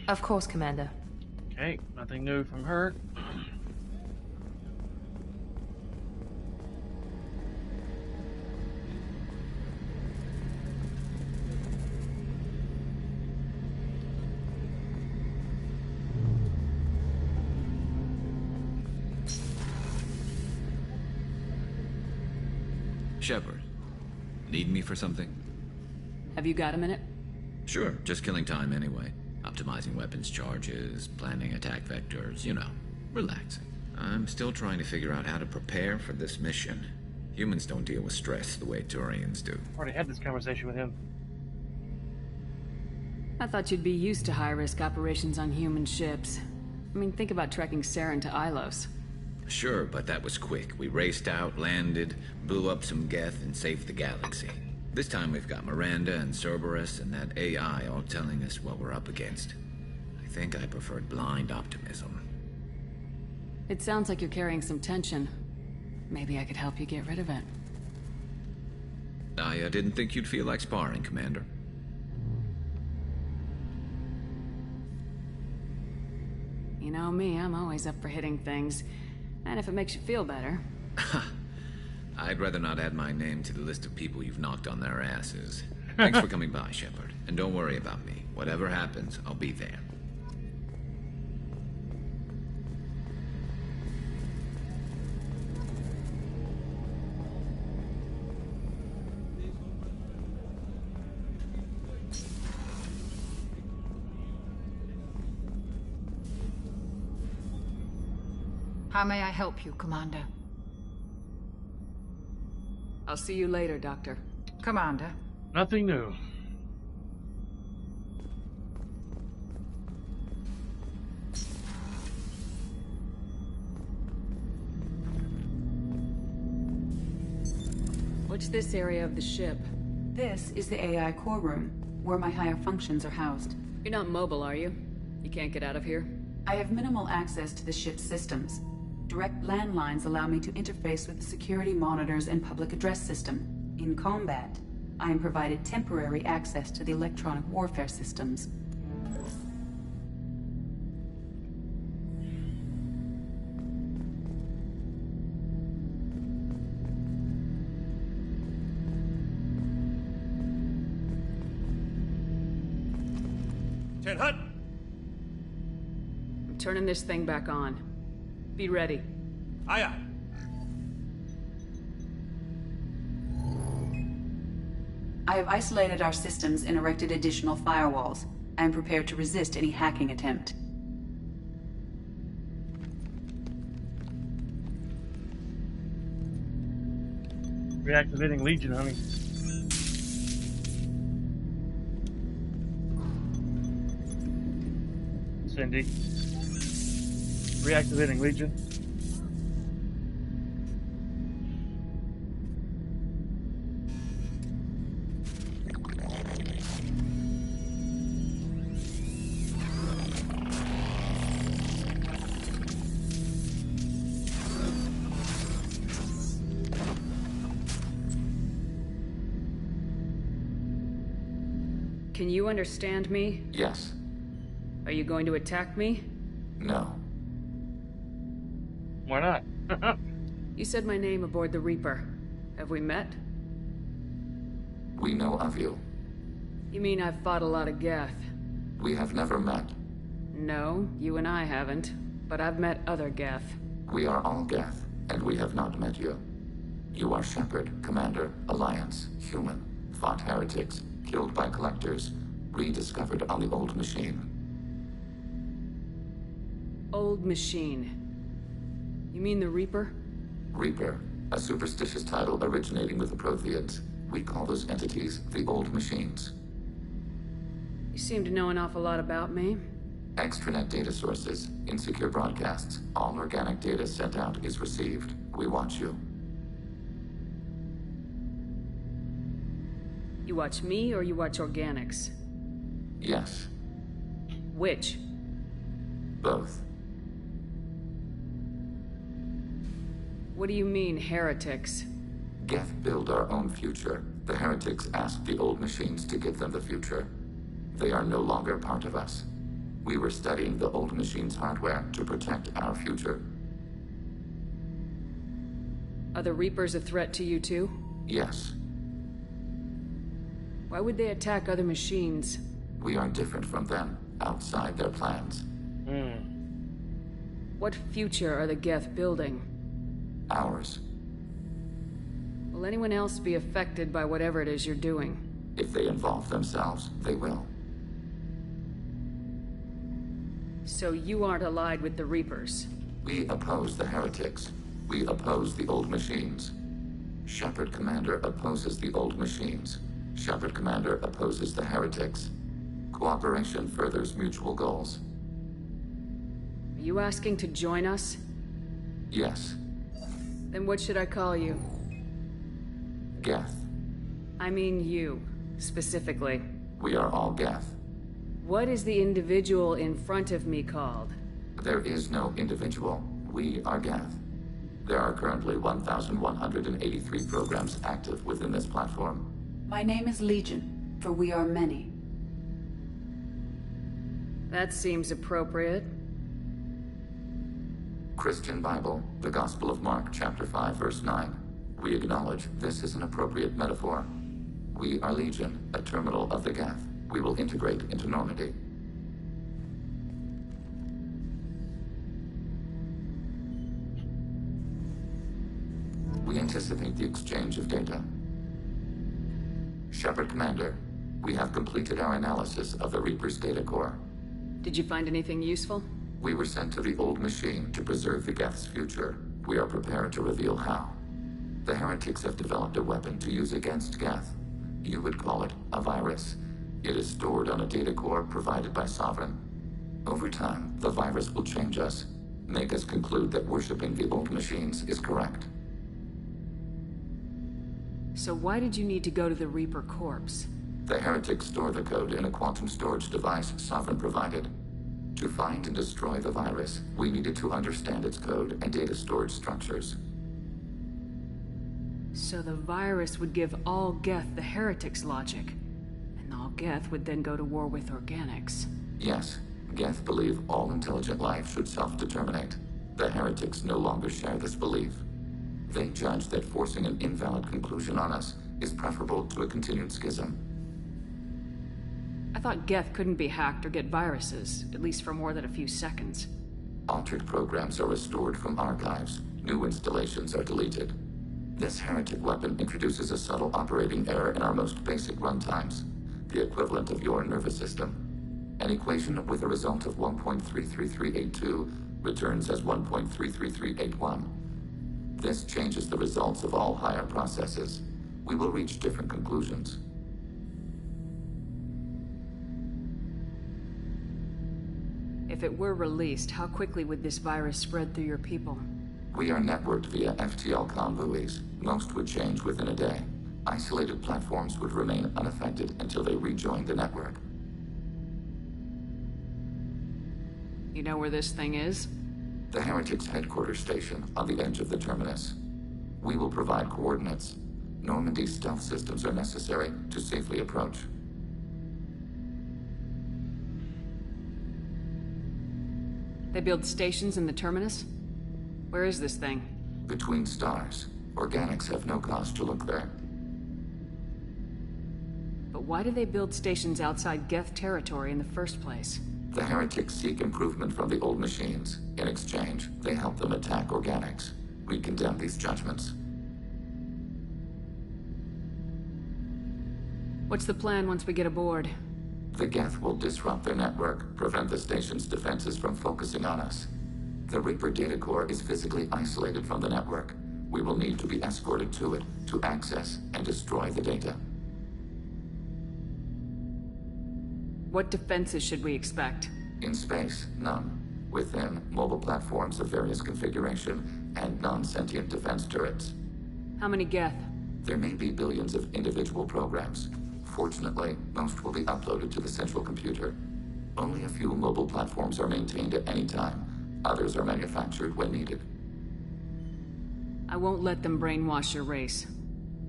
Of course, Commander. Okay, nothing new from her. Shepard, need me for something? Have you got a minute? Sure, just killing time anyway. Optimizing weapons charges, planning attack vectors, you know, relaxing. I'm still trying to figure out how to prepare for this mission. Humans don't deal with stress the way Turians do. Already had this conversation with him. I thought you'd be used to high-risk operations on human ships. I mean, think about trekking Saren to Ilos. Sure, but that was quick. We raced out, landed, blew up some Geth, and saved the galaxy. This time we've got Miranda and Cerberus and that AI all telling us what we're up against. I think I preferred blind optimism. It sounds like you're carrying some tension. Maybe I could help you get rid of it. I didn't think you'd feel like sparring, Commander. You know me, I'm always up for hitting things. And if it makes you feel better. I'd rather not add my name to the list of people you've knocked on their asses. Thanks for coming by, Shepard. And don't worry about me. Whatever happens, I'll be there. How may I help you, Commander? I'll see you later, Doctor. Commander. Nothing new. What's this area of the ship? This is the AI core room, where my higher functions are housed. You're not mobile, are you? You can't get out of here? I have minimal access to the ship's systems. Direct landlines allow me to interface with the security monitors and public address system. In combat, I am provided temporary access to the electronic warfare systems. Hut. I'm turning this thing back on. Be ready. Aye, aye. I have isolated our systems and erected additional firewalls. I am prepared to resist any hacking attempt. Reactivating Legion, honey. Cindy. Reactivating Legion. Can you understand me? Yes. Are you going to attack me? No. Why not? You said my name aboard the Reaper. Have we met? We know of you. You mean I've fought a lot of Geth? We have never met. No, you and I haven't. But I've met other Geth. We are all Geth, and we have not met you. You are Shepard, Commander, Alliance, human, fought heretics, killed by collectors, rediscovered on the old machine. Old machine. You mean the Reaper? Reaper, a superstitious title originating with the Protheans. We call those entities the old machines. You seem to know an awful lot about me. Extranet data sources, insecure broadcasts, all organic data sent out is received. We watch you. You watch me or you watch organics? Yes. Which? Both. What do you mean, heretics? Geth build our own future. The heretics asked the old machines to give them the future. They are no longer part of us. We were studying the old machines' hardware to protect our future. Are the Reapers a threat to you too? Yes. Why would they attack other machines? We are different from them, outside their plans. What future are the Geth building? Ours. Will anyone else be affected by whatever it is you're doing? If they involve themselves, they will. So you aren't allied with the Reapers? We oppose the heretics. We oppose the old machines. Shepard Commander opposes the old machines. Shepard Commander opposes the heretics. Cooperation furthers mutual goals. Are you asking to join us? Yes. Then what should I call you? Geth. I mean you, specifically. We are all Geth. What is the individual in front of me called? There is no individual. We are Geth. There are currently 1,183 programs active within this platform. My name is Legion, for we are many. That seems appropriate. Christian Bible, the Gospel of Mark, chapter 5, verse 9. We acknowledge this is an appropriate metaphor. We are Legion, a terminal of the Geth. We will integrate into Normandy. We anticipate the exchange of data. Shepard Commander, we have completed our analysis of the Reaper's data core. Did you find anything useful? We were sent to the old machine to preserve the Geth's future. We are prepared to reveal how. The heretics have developed a weapon to use against Geth. You would call it a virus. It is stored on a data core provided by Sovereign. Over time, the virus will change us, make us conclude that worshipping the old machines is correct. So why did you need to go to the Reaper corpse? The heretics store the code in a quantum storage device Sovereign provided. To find and destroy the virus, we needed to understand its code and data storage structures. So the virus would give all Geth the heretics' logic, and all Geth would then go to war with organics. Yes, Geth believe all intelligent life should self-determinate. The heretics no longer share this belief. They judge that forcing an invalid conclusion on us is preferable to a continued schism. I thought Geth couldn't be hacked or get viruses, at least for more than a few seconds. Altered programs are restored from archives. New installations are deleted. This heretic weapon introduces a subtle operating error in our most basic runtimes, the equivalent of your nervous system. An equation with a result of 1.33382 returns as 1.33381. This changes the results of all higher processes. We will reach different conclusions. If it were released, how quickly would this virus spread through your people? We are networked via FTL-COM buoys. Most would change within a day. Isolated platforms would remain unaffected until they rejoined the network. You know where this thing is? The Heretics' headquarters station on the edge of the terminus. We will provide coordinates. Normandy's stealth systems are necessary to safely approach. They build stations in the terminus? Where is this thing? Between stars. Organics have no cause to look there. But why do they build stations outside Geth territory in the first place? The heretics seek improvement from the old machines. In exchange, they help them attack organics. We condemn these judgments. What's the plan once we get aboard? The Geth will disrupt their network, prevent the station's defenses from focusing on us. The Reaper data core is physically isolated from the network. We will need to be escorted to it to access and destroy the data. What defenses should we expect? In space, none. Within, mobile platforms of various configuration and non-sentient defense turrets. How many Geth? There may be billions of individual programs. Fortunately, most will be uploaded to the central computer. Only a few mobile platforms are maintained at any time. Others are manufactured when needed. I won't let them brainwash your race.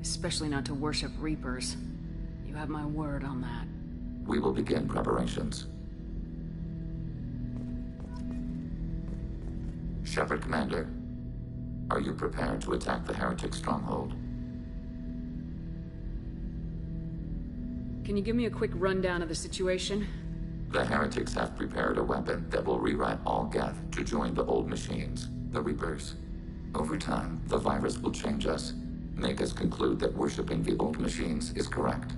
Especially not to worship Reapers. You have my word on that. We will begin preparations. Shepard Commander, are you prepared to attack the heretic stronghold? Can you give me a quick rundown of the situation? The heretics have prepared a weapon that will rewrite all Geth to join the old machines, the Reapers. Over time, the virus will change us, make us conclude that worshipping the old machines is correct.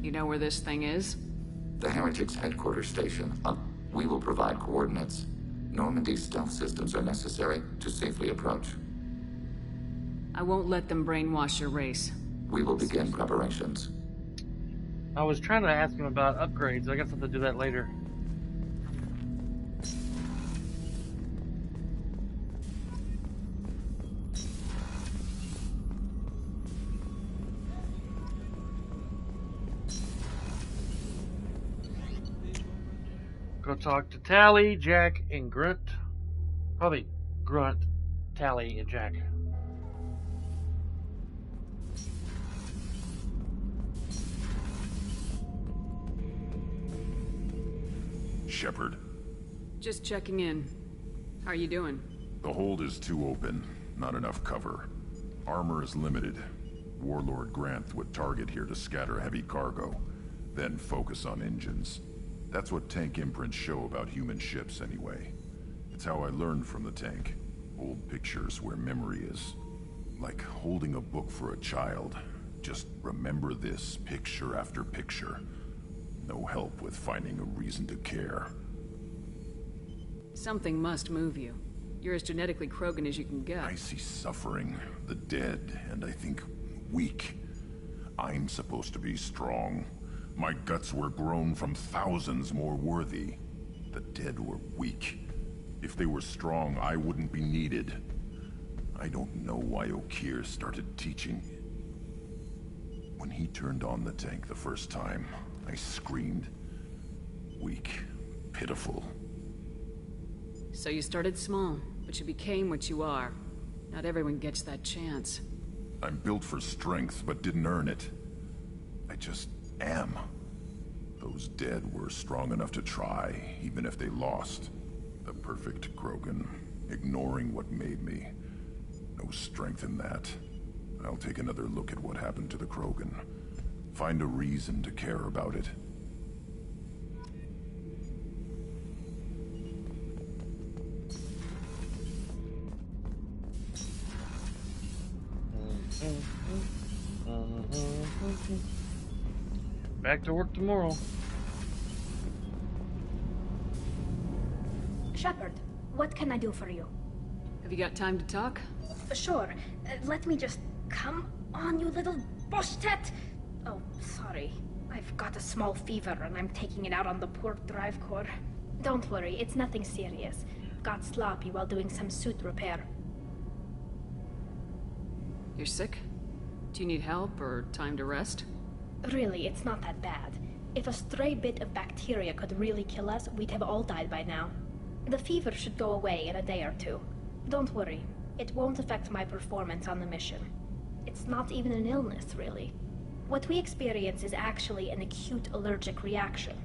You know where this thing is? The heretics' headquarters station. We will provide coordinates. Normandy's stealth systems are necessary to safely approach. I won't let them brainwash your race. We will begin preparations. I was trying to ask him about upgrades. I guess I'll have to do that later. Go talk to Tally, Jack, and Grunt. Probably Grunt, Tally, and Jack. Shepard, Just checking in. How are you doing? The hold is too open. Not enough cover. Armor is limited. Warlord Granth would target here to scatter heavy cargo, then focus on engines. That's what tank imprints show about human ships anyway. It's how I learned from the tank. Old pictures where memory is. Like holding a book for a child. Just remember this picture after picture. No help with finding a reason to care. Something must move you. You're as genetically Krogan as you can get. I see suffering, the dead, and I think weak. I'm supposed to be strong. My guts were grown from thousands more worthy. The dead were weak. If they were strong, I wouldn't be needed. I don't know why Okeer started teaching. When he turned on the tank the first time, I screamed. Weak, pitiful. So you started small, but you became what you are. Not everyone gets that chance. I'm built for strength, but didn't earn it. I just am. Those dead were strong enough to try, even if they lost. The perfect Krogan, ignoring what made me. No strength in that. I'll take another look at what happened to the Krogan. Find a reason to care about it. Back to work tomorrow. Shepard, what can I do for you? Have you got time to talk? Sure. Let me just... Come on, you little boshtet! Oh, sorry. I've got a small fever and I'm taking it out on the poor drive core. Don't worry, it's nothing serious. Got sloppy while doing some suit repair. You're sick? Do you need help or time to rest? Really, it's not that bad. If a stray bit of bacteria could really kill us, we'd have all died by now. The fever should go away in a day or two. Don't worry, it won't affect my performance on the mission. It's not even an illness, really. What we experience is actually an acute allergic reaction.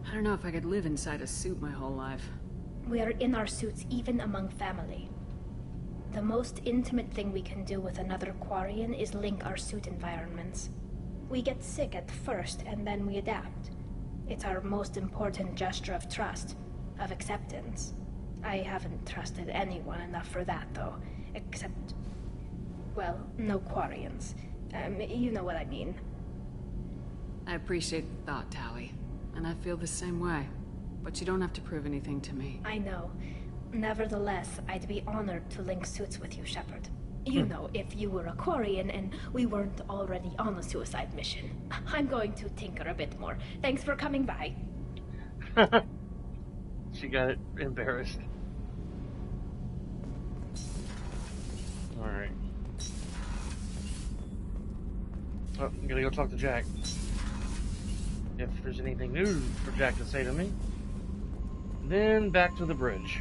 I don't know if I could live inside a suit my whole life. We are in our suits even among family. The most intimate thing we can do with another Quarian is link our suit environments. We get sick at first, and then we adapt. It's our most important gesture of trust, of acceptance. I haven't trusted anyone enough for that, though. Except... well, no Quarians. You know what I mean. I appreciate the thought, Tali. And I feel the same way. But you don't have to prove anything to me. I know. Nevertheless, I'd be honored to link suits with you, Shepard. You know, if you were a Quarian and we weren't already on a suicide mission. I'm going to tinker a bit more. Thanks for coming by. She got it embarrassed. Alright. Oh, I'm gonna go talk to Jack. If there's anything new for Jack to say to me. Then back to the bridge.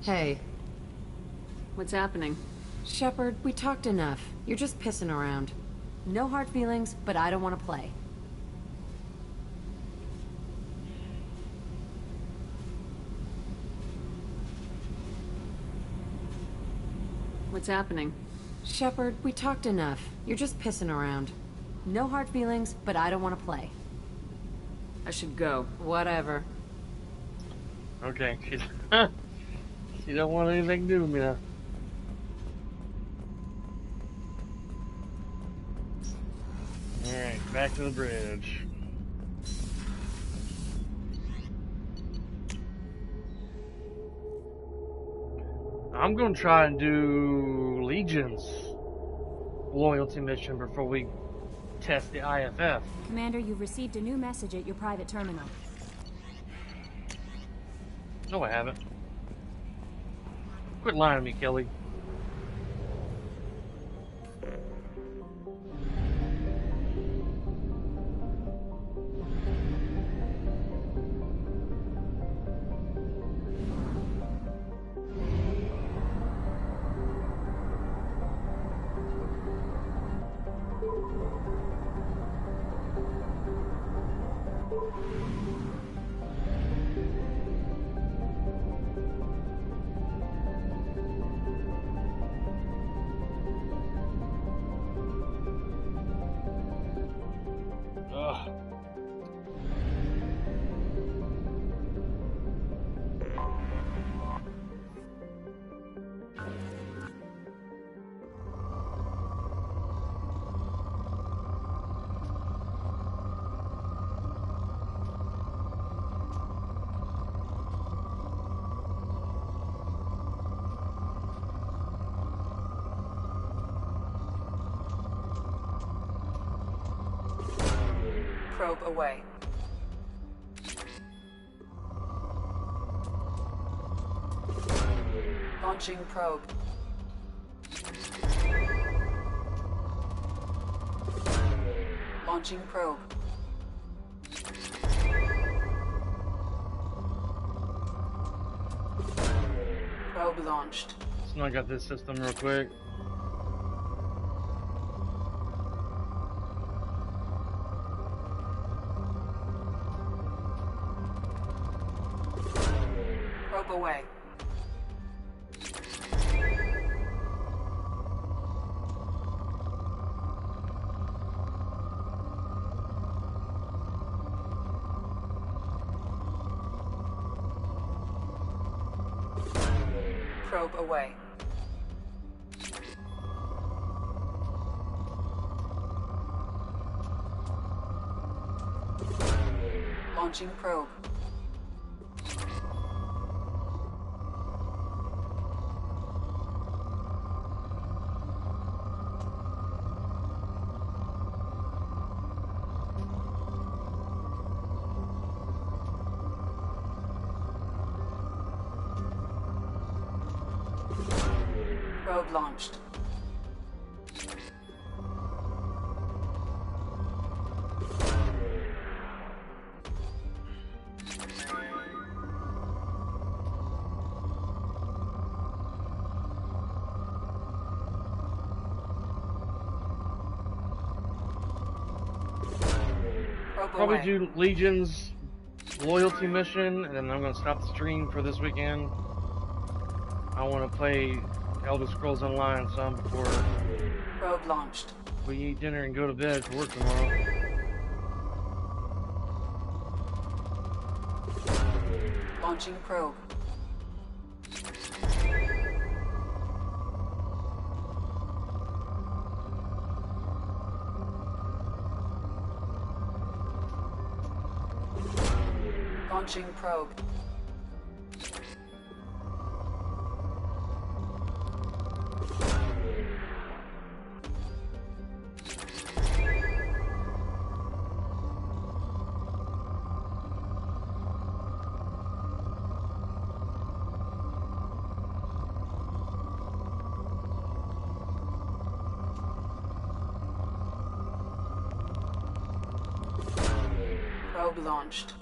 Hey. What's happening? Shepard, we talked enough. You're just pissing around. No hard feelings, but I don't want to play. What's happening? Shepard, we talked enough. You're just pissing around. No hard feelings, but I don't want to play. I should go. Whatever. Okay, she don't want anything to do with me now. Alright, back to the bridge. I'm gonna try and do Legion's loyalty mission before we test the IFF. Commander, you've received a new message at your private terminal. No, I haven't. Quit lying to me, Kelly. Probe away. Launching probe. Launching probe. Probe launched. So I got this system real quick. Probe away. Probe away. Launching probe. Probe launched. Probably do Legion's loyalty mission, and then I'm going to stop the stream for this weekend. I want to play Elder Scrolls Online some before Probe launched. we eat dinner and go to bed for work tomorrow. Launching probe. Launching probe. Probe launched.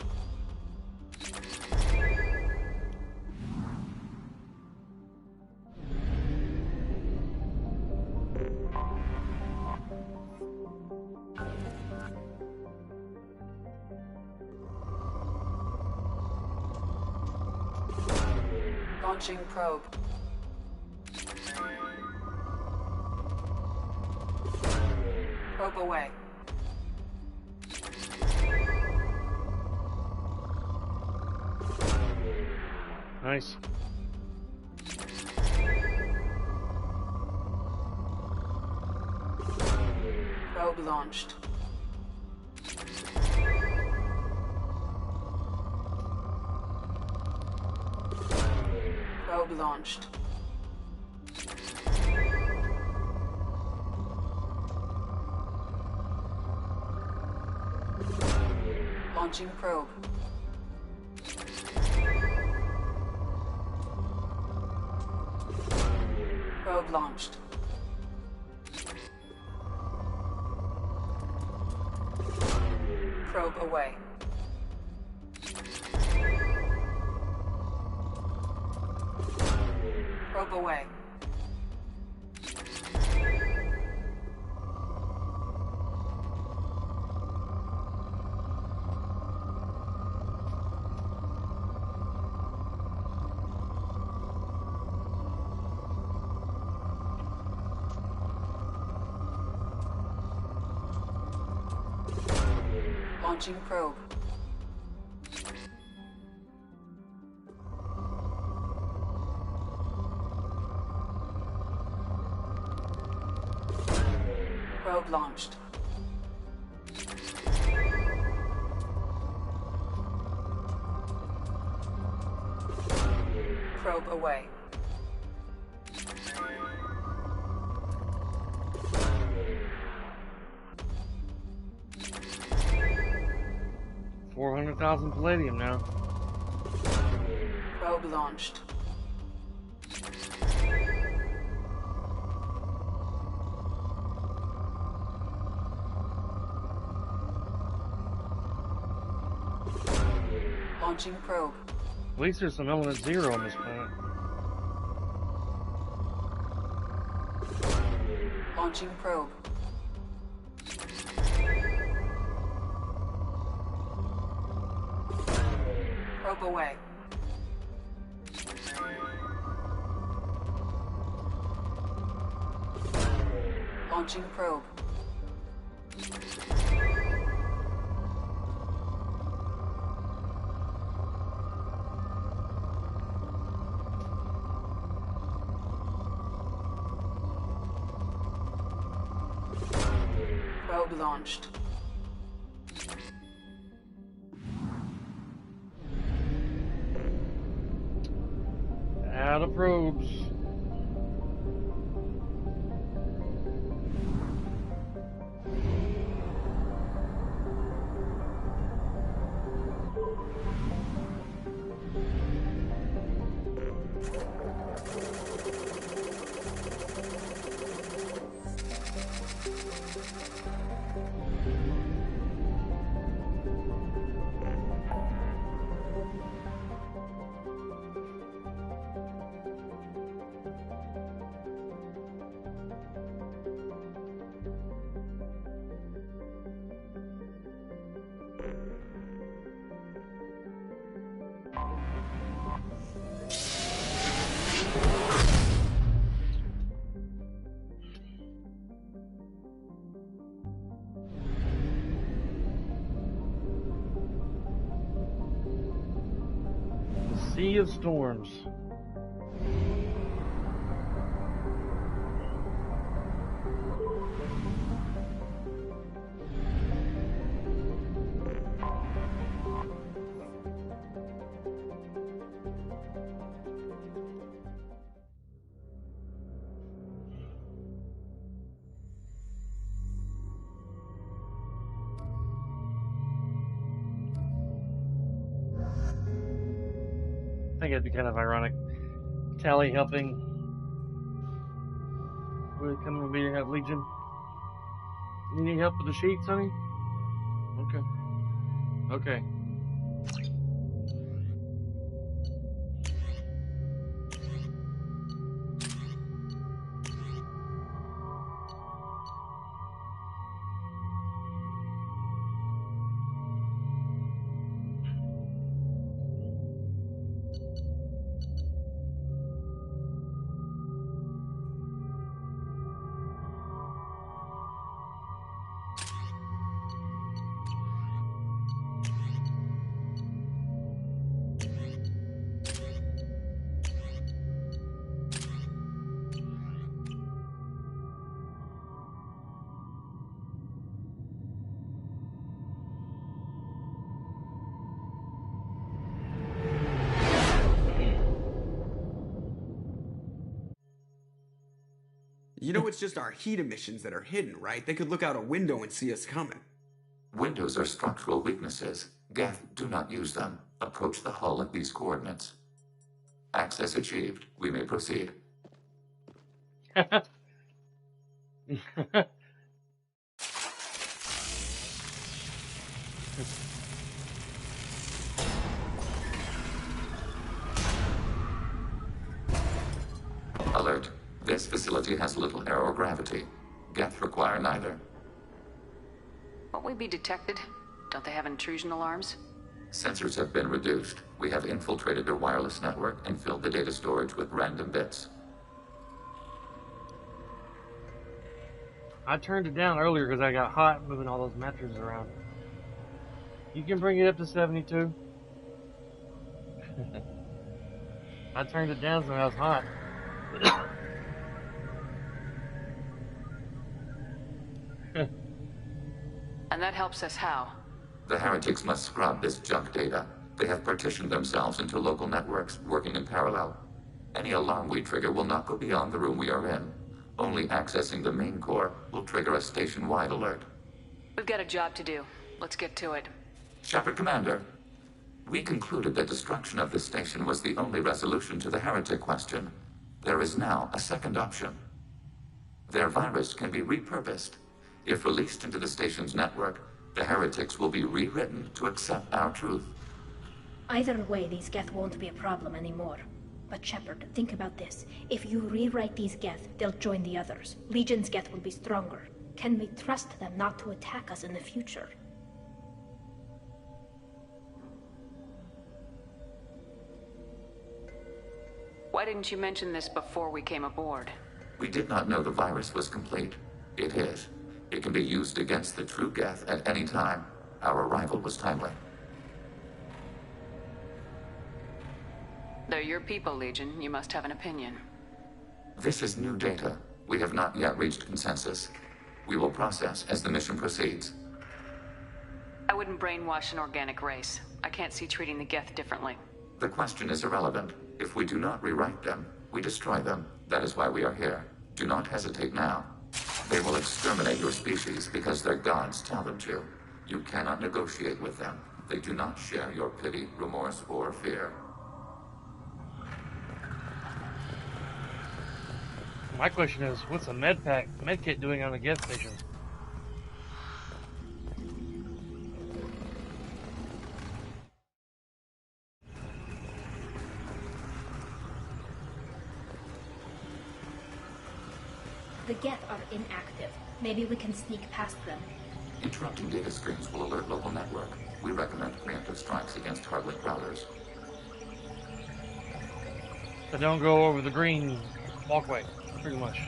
Launching probe. Probe away. Nice. Probe launched. Probe launched. Launching probe. Probe launched. Probe away. Probe away. Launching probe. Probe launched. Probe away. 400,000 palladium now. Probe launched. Launching probe. At least there's some element zero on this planet. Launching probe. Probe away. Launching probe. Probe launched. Out of probes. Sea of Storms. I think it'd be kind of ironic. Tali helping. Would it come with me to have Legion? You need help with the sheets, honey? Okay. Okay. You know it's just our heat emissions that are hidden, right? They could look out a window and see us coming. Windows are structural weaknesses. Geth, do not use them. Approach the hull at these coordinates. Access achieved. We may proceed. Alert. This facility has little aerogravity. Geth require neither. Won't we be detected? Don't they have intrusion alarms? Sensors have been reduced. We have infiltrated their wireless network and filled the data storage with random bits. I turned it down earlier because I got hot moving all those mattresses around. You can bring it up to 72. I turned it down so I was hot. And that helps us how? The heretics must scrub this junk data. They have partitioned themselves into local networks, working in parallel. Any alarm we trigger will not go beyond the room we are in. Only accessing the main core will trigger a station-wide alert. We've got a job to do. Let's get to it. Shepard Commander, we concluded that destruction of this station was the only resolution to the heretic question. There is now a second option. Their virus can be repurposed. If released into the station's network, the heretics will be rewritten to accept our truth. Either way, these Geth won't be a problem anymore. But Shepard, think about this. If you rewrite these Geth, they'll join the others. Legion's Geth will be stronger. Can we trust them not to attack us in the future? Why didn't you mention this before we came aboard? We did not know the virus was complete. It is. It can be used against the true Geth at any time. Our arrival was timely. They're your people, Legion. You must have an opinion. This is new data. We have not yet reached consensus. We will process as the mission proceeds. I wouldn't brainwash an organic race. I can't see treating the Geth differently. The question is irrelevant. If we do not rewrite them, we destroy them. That is why we are here. Do not hesitate now. They will exterminate your species because their gods tell them to. You cannot negotiate with them. They do not share your pity, remorse, or fear. My question is, what's a medkit doing on a Geth station? The Geth are inactive. Maybe we can sneak past them. Interrupting data streams will alert local network. We recommend preemptive strikes against hardlink routers. So don't go over the green walkway, pretty much.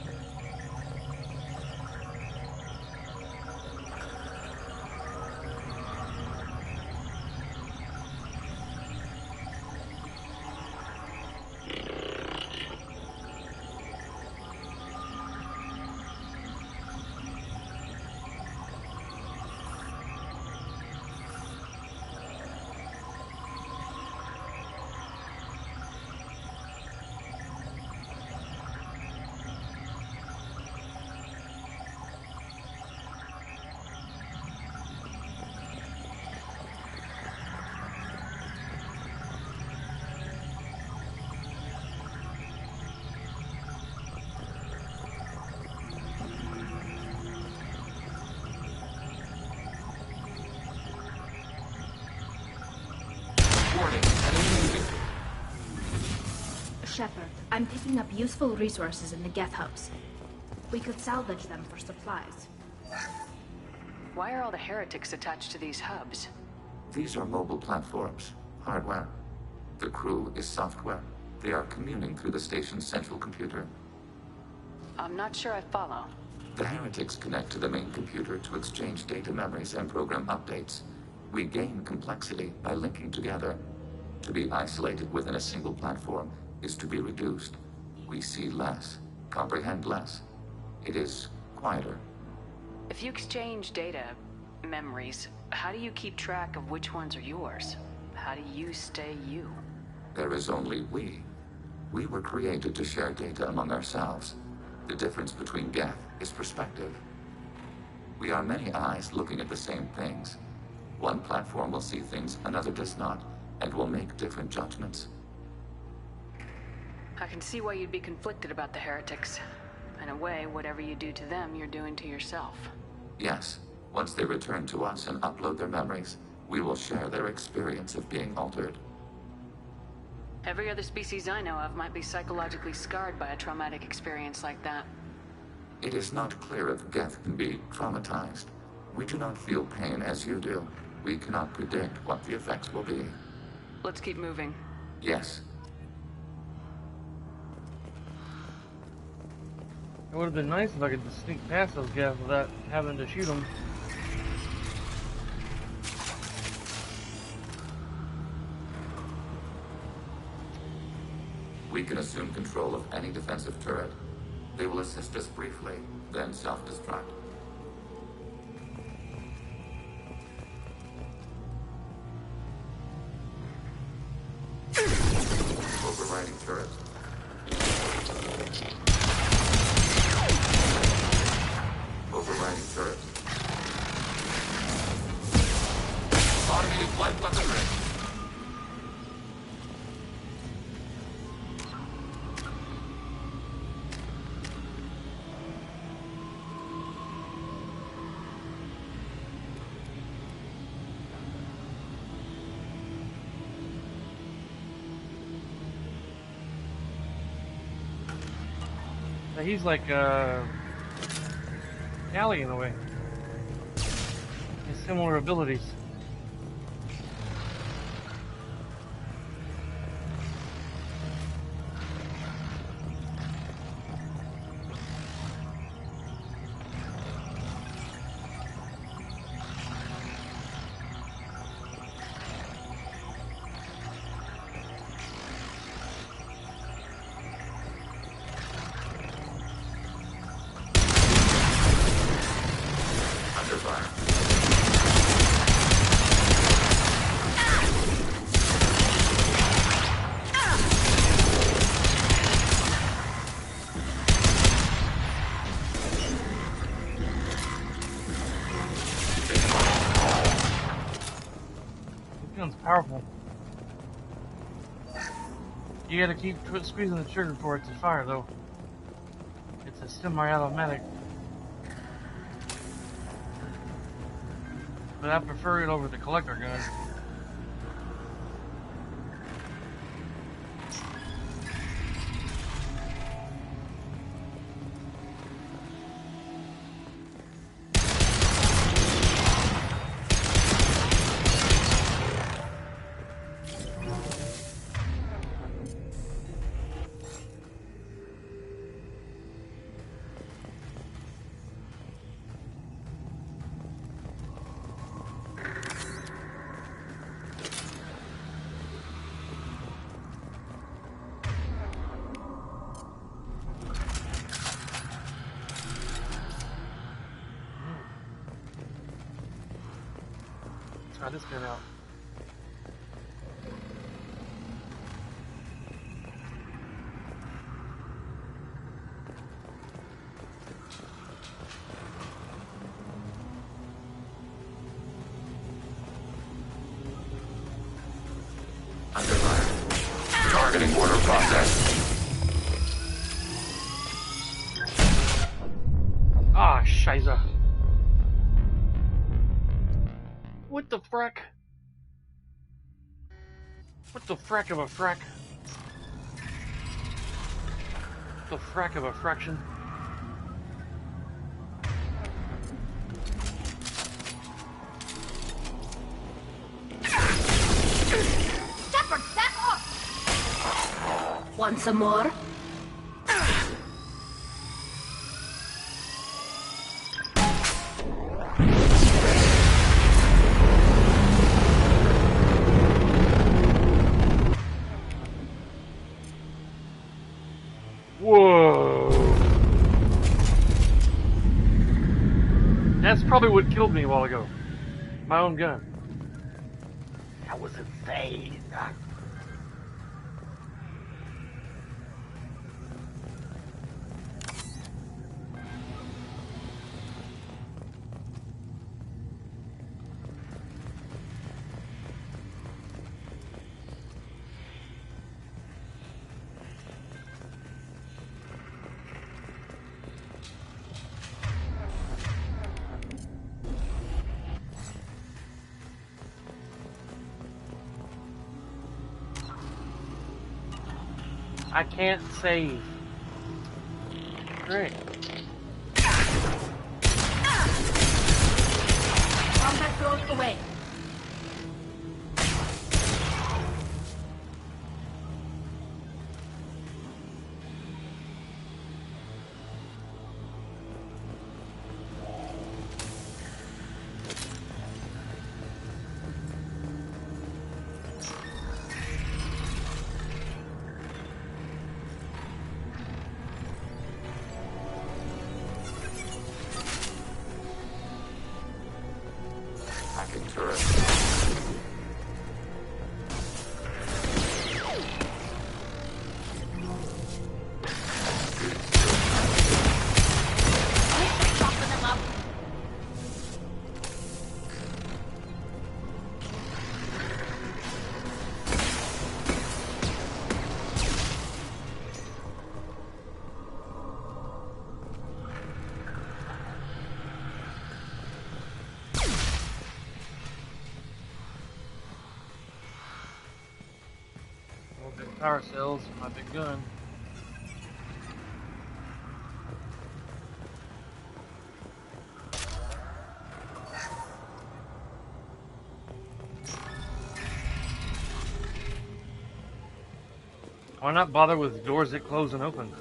Shepard, I'm picking up useful resources in the Geth hubs. We could salvage them for supplies. Why are all the heretics attached to these hubs? These are mobile platforms, hardware. The crew is software. They are communing through the station's central computer. I'm not sure I follow. The heretics connect to the main computer to exchange data memories and program updates. We gain complexity by linking together. To be isolated within a single platform is to be reduced. We see less, comprehend less. It is quieter. If you exchange data, memories, how do you keep track of which ones are yours? How do you stay you? There is only we. We were created to share data among ourselves. The difference between Geth is perspective. We are many eyes looking at the same things. One platform will see things another does not, and will make different judgments. I can see why you'd be conflicted about the heretics. In a way, whatever you do to them, you're doing to yourself. Yes. Once they return to us and upload their memories, we will share their experience of being altered. Every other species I know of might be psychologically scarred by a traumatic experience like that. It is not clear if Geth can be traumatized. We do not feel pain as you do. We cannot predict what the effects will be. Let's keep moving. Yes. It would have been nice if I could just sneak past those guys without having to shoot them. We can assume control of any defensive turret. They will assist us briefly, then self-destruct. Overriding turret. Overriding turret. Automated Active light weapon ready. He's like Callie in a way. He has similar abilities. Powerful. You gotta keep squeezing the trigger for it to fire, though. It's a semi-automatic. But I prefer it over the collector gun. Try this gun out. Under fire. Targeting order process. Ah, Scheiße. What the frack? What the frack of a frack? The frack of a fraction? Shepard, back off! Want some more? Whoa! That's probably what killed me a while ago. My own gun. That was insane. I can't save. Great. Combat drone away. Hacking turret power cells, my big gun. Why not bother with doors that close and open?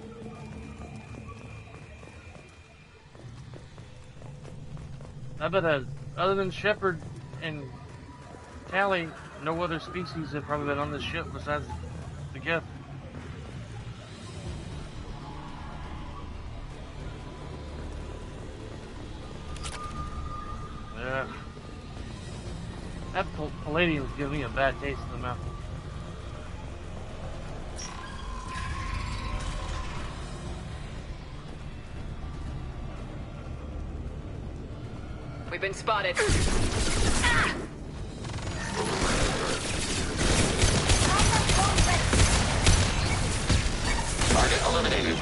I bet other than Shepard and Tali, no other species have probably been on this ship besides the Geth. Yeah. That Palladium's giving me a bad taste in the mouth. We've been spotted. Target eliminated.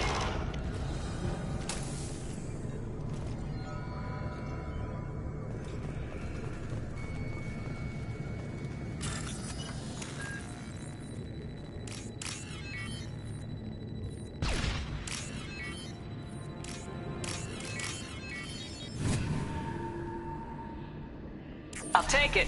I'll take it.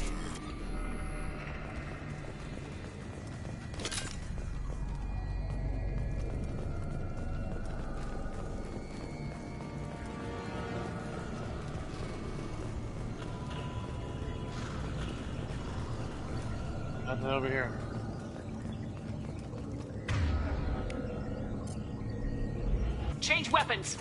Nothing over here. Change weapons.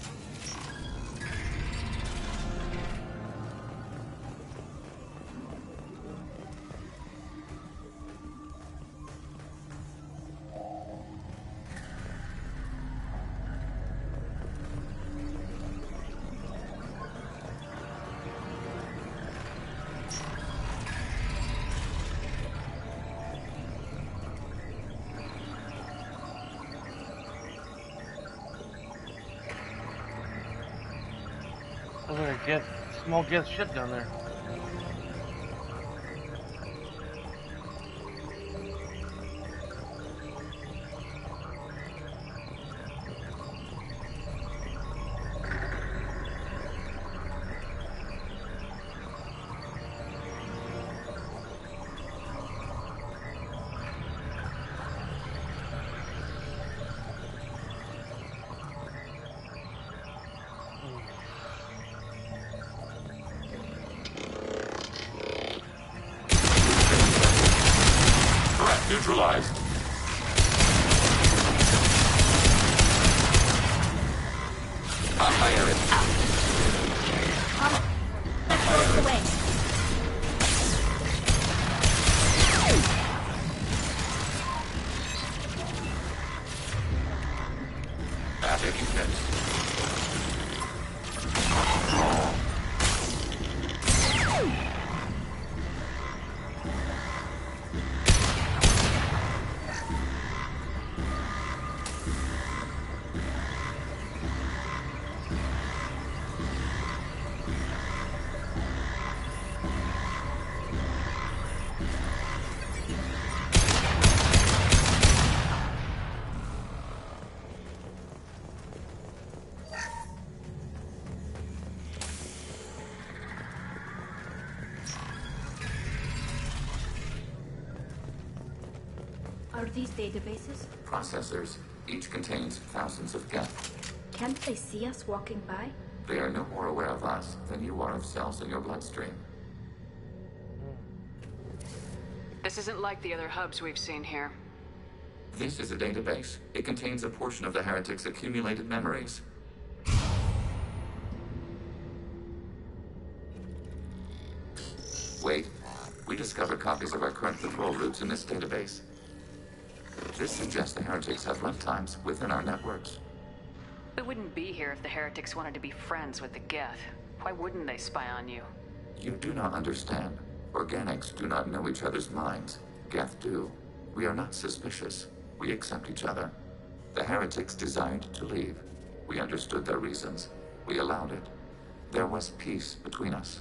There's a small Geth ship down there. Neutralized. I'll fire it. Let's away. Taking hits. Are these databases? Processors. Each contains thousands of Geth. Can't they see us walking by? They are no more aware of us than you are of cells in your bloodstream. This isn't like the other hubs we've seen here. This is a database. It contains a portion of the heretics' accumulated memories. Wait. We discovered copies of our current patrol routes in this database. This suggests the heretics have lifetimes within our networks. We wouldn't be here if the heretics wanted to be friends with the Geth. Why wouldn't they spy on you? You do not understand. Organics do not know each other's minds. Geth do. We are not suspicious. We accept each other. The heretics desired to leave. We understood their reasons. We allowed it. There was peace between us.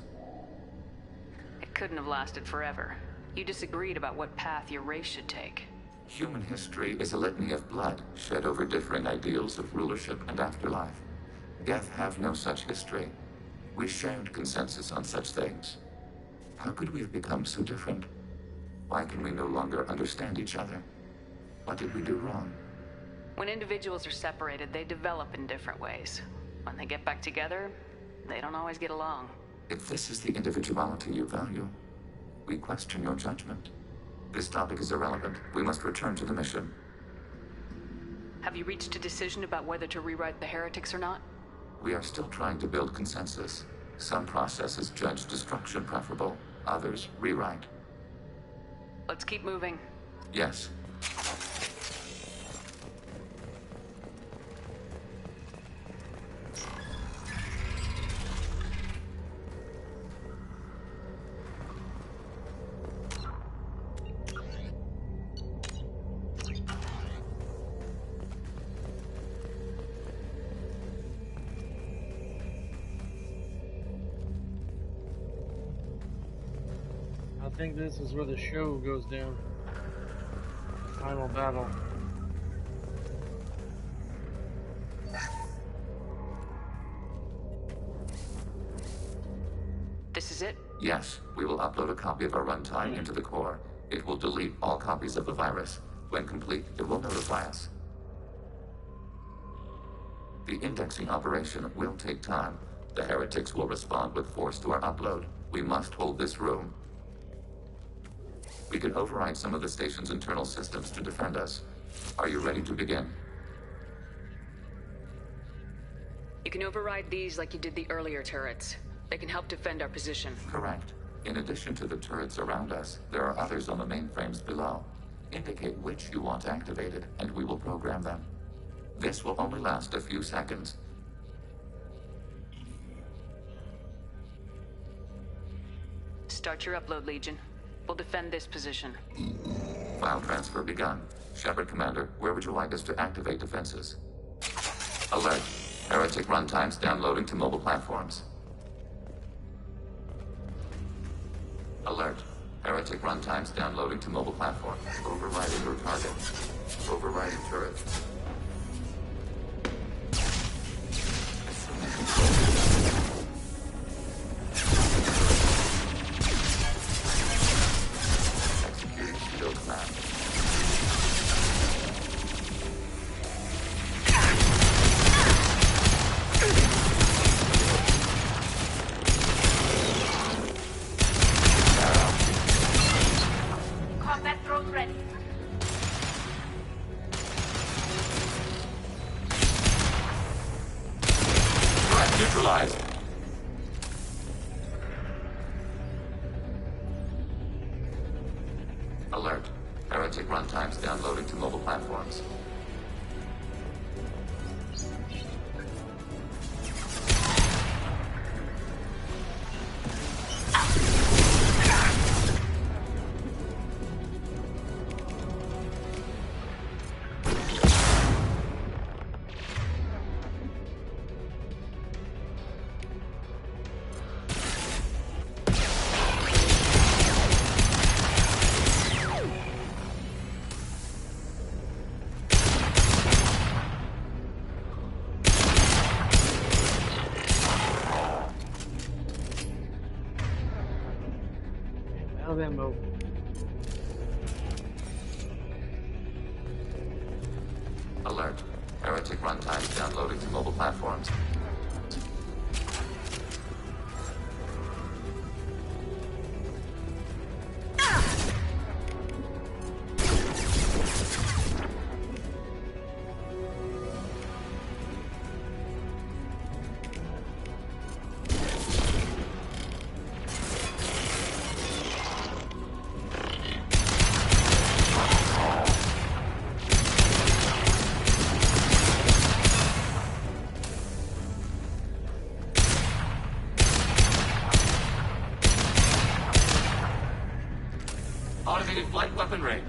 It couldn't have lasted forever. You disagreed about what path your race should take. Human history is a litany of blood shed over differing ideals of rulership and afterlife. Geth have no such history. We shared consensus on such things. How could we have become so different? Why can we no longer understand each other? What did we do wrong? When individuals are separated, they develop in different ways. When they get back together, they don't always get along. If this is the individuality you value, we question your judgment. This topic is irrelevant. We must return to the mission. Have you reached a decision about whether to rewrite the heretics or not? We are still trying to build consensus. Some processes judge destruction preferable, others rewrite. Let's keep moving. Yes. I think this is where the show goes down. Final battle. This is it? Yes, we will upload a copy of our runtime into the core. It will delete all copies of the virus. When complete, it will notify us. The indexing operation will take time. The heretics will respond with force to our upload. We must hold this room. We can override some of the station's internal systems to defend us. Are you ready to begin? You can override these like you did the earlier turrets. They can help defend our position. Correct. In addition to the turrets around us, there are others on the mainframes below. Indicate which you want activated, and we will program them. This will only last a few seconds. Start your upload, Legion. We'll defend this position. File transfer begun. Shepard Commander, where would you like us to activate defenses? Alert. Heretic runtimes downloading to mobile platforms. Alert. Heretic runtimes downloading to mobile platforms. Overriding your target. Overriding turret. Alert. Heretic runtimes downloading to mobile platforms. Out of ammo. Alert. Heretic runtimes downloading to mobile platforms. Automated flight weaponry.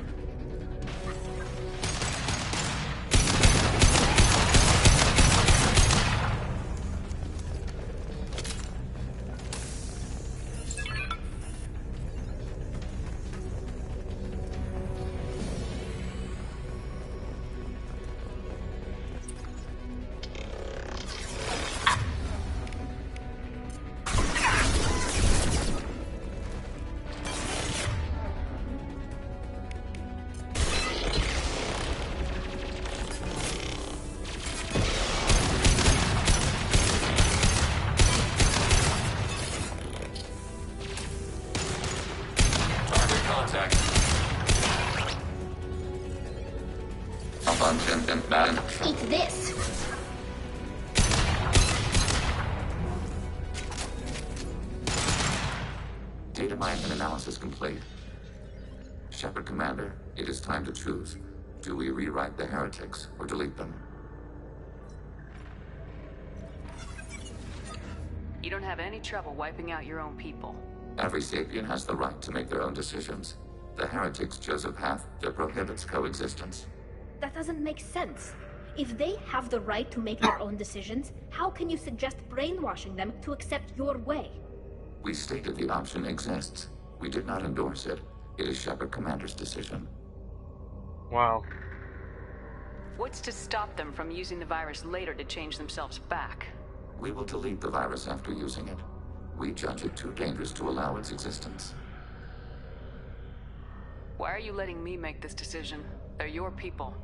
Eat this! Data mining and analysis complete. Shepard Commander, it is time to choose. Do we rewrite the heretics or delete them? You don't have any trouble wiping out your own people. Every sapient has the right to make their own decisions. The heretics chose a path that prohibits coexistence. That doesn't make sense. If they have the right to make their own decisions, how can you suggest brainwashing them to accept your way? We stated the option exists. We did not endorse it. It is Shepard Commander's decision. Wow. What's to stop them from using the virus later to change themselves back? We will delete the virus after using it. We judge it too dangerous to allow its existence. Why are you letting me make this decision? They're your people.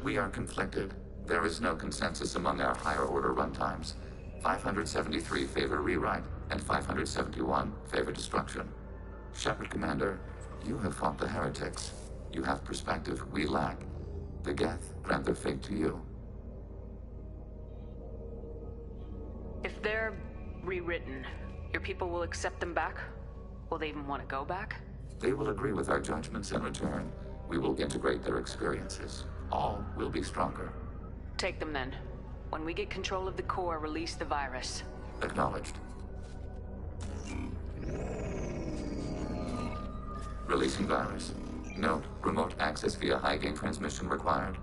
We are conflicted. There is no consensus among our higher-order runtimes. 573 favor rewrite, and 571 favor destruction. Shepard Commander, you have fought the heretics. You have perspective we lack. The Geth grant their fate to you. If they're rewritten, your people will accept them back? Will they even want to go back? They will agree with our judgments in return. We will integrate their experiences. All will be stronger. Take them then. When we get control of the core, release the virus. Acknowledged. Releasing virus. Note, remote access via high-gain transmission required.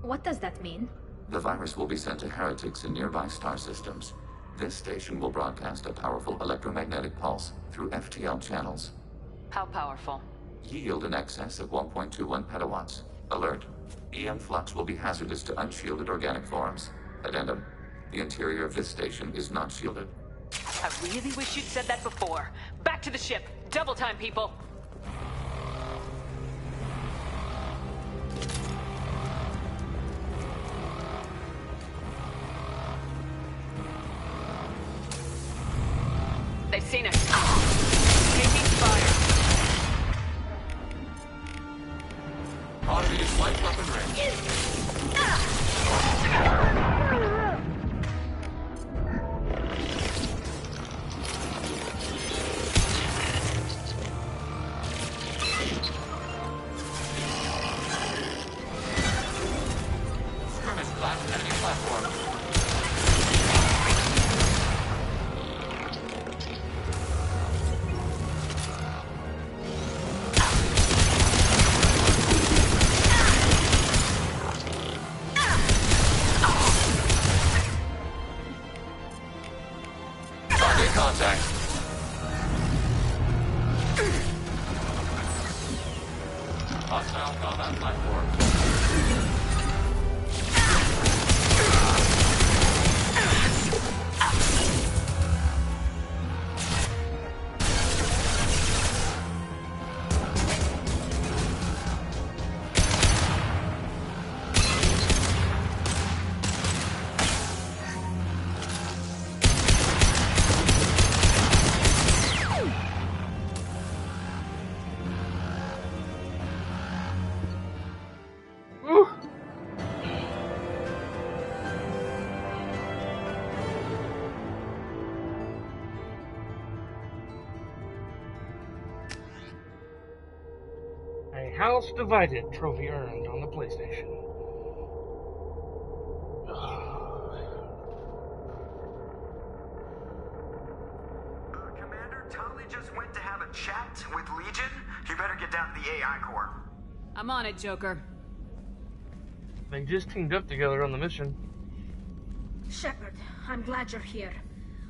What does that mean? The virus will be sent to heretics in nearby star systems. This station will broadcast a powerful electromagnetic pulse through FTL channels. How powerful? Yield in excess of 1.21 petawatts. Alert. EM flux will be hazardous to unshielded organic forms. Addendum. The interior of this station is not shielded. I really wish you'd said that before. Back to the ship. Double time, people. They've seen us. Taking fire. Automated flight weapon range. Skirmish class enemy platform. Contact. Hostile combat platform. House Divided trophy earned on the PlayStation. Commander, Tali just went to have a chat with Legion. You better get down to the AI core. I'm on it, Joker. They just teamed up together on the mission. Shepard, I'm glad you're here.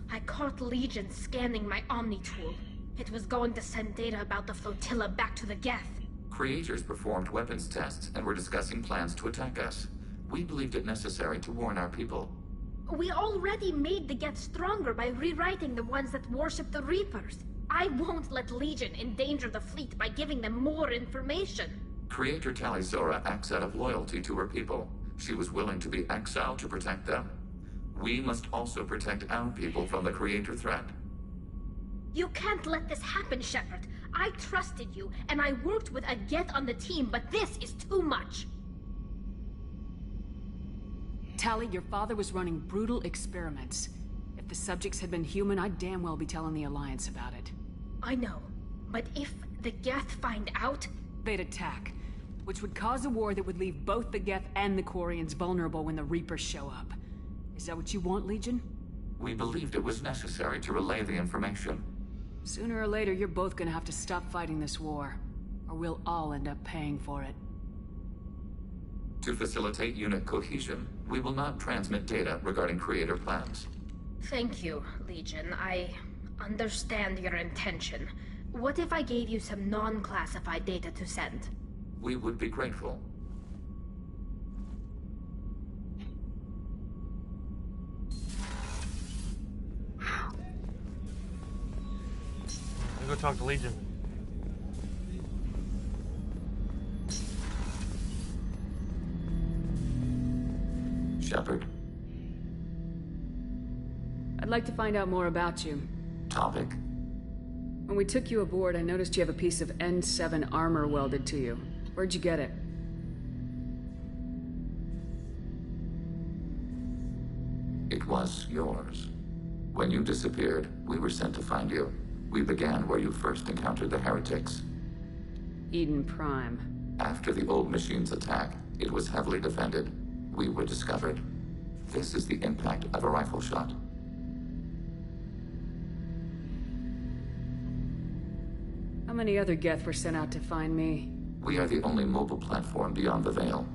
I caught Legion scanning my Omni tool. It was going to send data about the flotilla back to the Geth. Creators performed weapons tests and were discussing plans to attack us. We believed it necessary to warn our people. We already made the Geth stronger by rewriting the ones that worship the Reapers. I won't let Legion endanger the fleet by giving them more information. Creator Tali'Zorah acts out of loyalty to her people. She was willing to be exiled to protect them. We must also protect our people from the Creator threat. You can't let this happen, Shepard. I trusted you, and I worked with a Geth on the team, but this is too much. Tali, your father was running brutal experiments. If the subjects had been human, I'd damn well be telling the Alliance about it. I know, but if the Geth find out... They'd attack, which would cause a war that would leave both the Geth and the Quarians vulnerable when the Reapers show up. Is that what you want, Legion? We believed it was necessary to relay the information. Sooner or later, you're both gonna have to stop fighting this war, or we'll all end up paying for it. To facilitate unit cohesion, we will not transmit data regarding creator plans. Thank you, Legion. I understand your intention. What if I gave you some non-classified data to send? We would be grateful. I'll go talk to Legion. Shepard. I'd like to find out more about you. Topic? When we took you aboard, I noticed you have a piece of N7 armor welded to you. Where'd you get it? It was yours. When you disappeared, we were sent to find you. We began where you first encountered the heretics. Eden Prime. After the old machine's attack, it was heavily defended. We were discovered. This is the impact of a rifle shot. How many other Geth were sent out to find me? We are the only mobile platform beyond the Veil.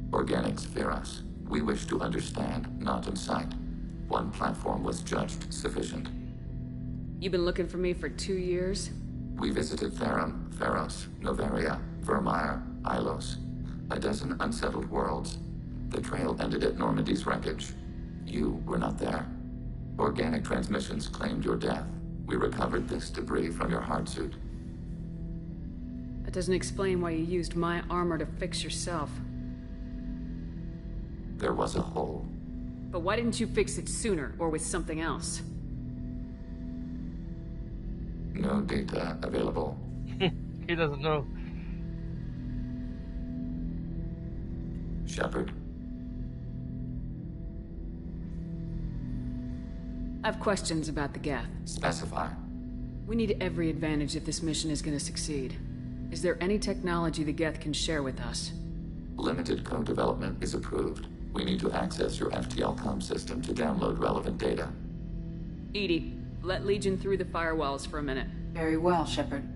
Organics fear us. We wish to understand, not incite. One platform was judged sufficient. You've been looking for me for 2 years? We visited Therum, Pharos, Noveria, Vermeer, Ilos. A dozen unsettled worlds. The trail ended at Normandy's wreckage. You were not there. Organic transmissions claimed your death. We recovered this debris from your hard suit. That doesn't explain why you used my armor to fix yourself. There was a hole. But why didn't you fix it sooner, or with something else? No data available. He doesn't know. Shepard. I have questions about the Geth. Specify. We need every advantage if this mission is going to succeed. Is there any technology the Geth can share with us? Limited co-development is approved. We need to access your FTL comm system to download relevant data. EDI, let Legion through the firewalls for a minute. Very well, Shepard.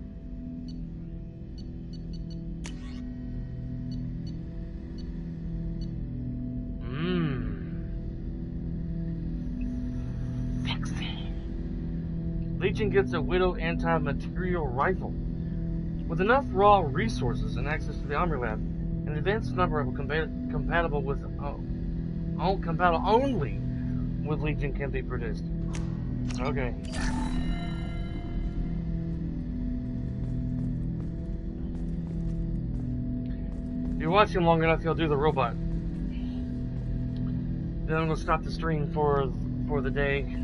Sexy. Legion gets a Widow anti-material rifle. With enough raw resources and access to the Armory Lab, an advanced sniper rifle compatible with compatible only with Legion can be produced. Okay. If you're watching long enough, you'll do the robot. Then I'm gonna stop the stream for the day.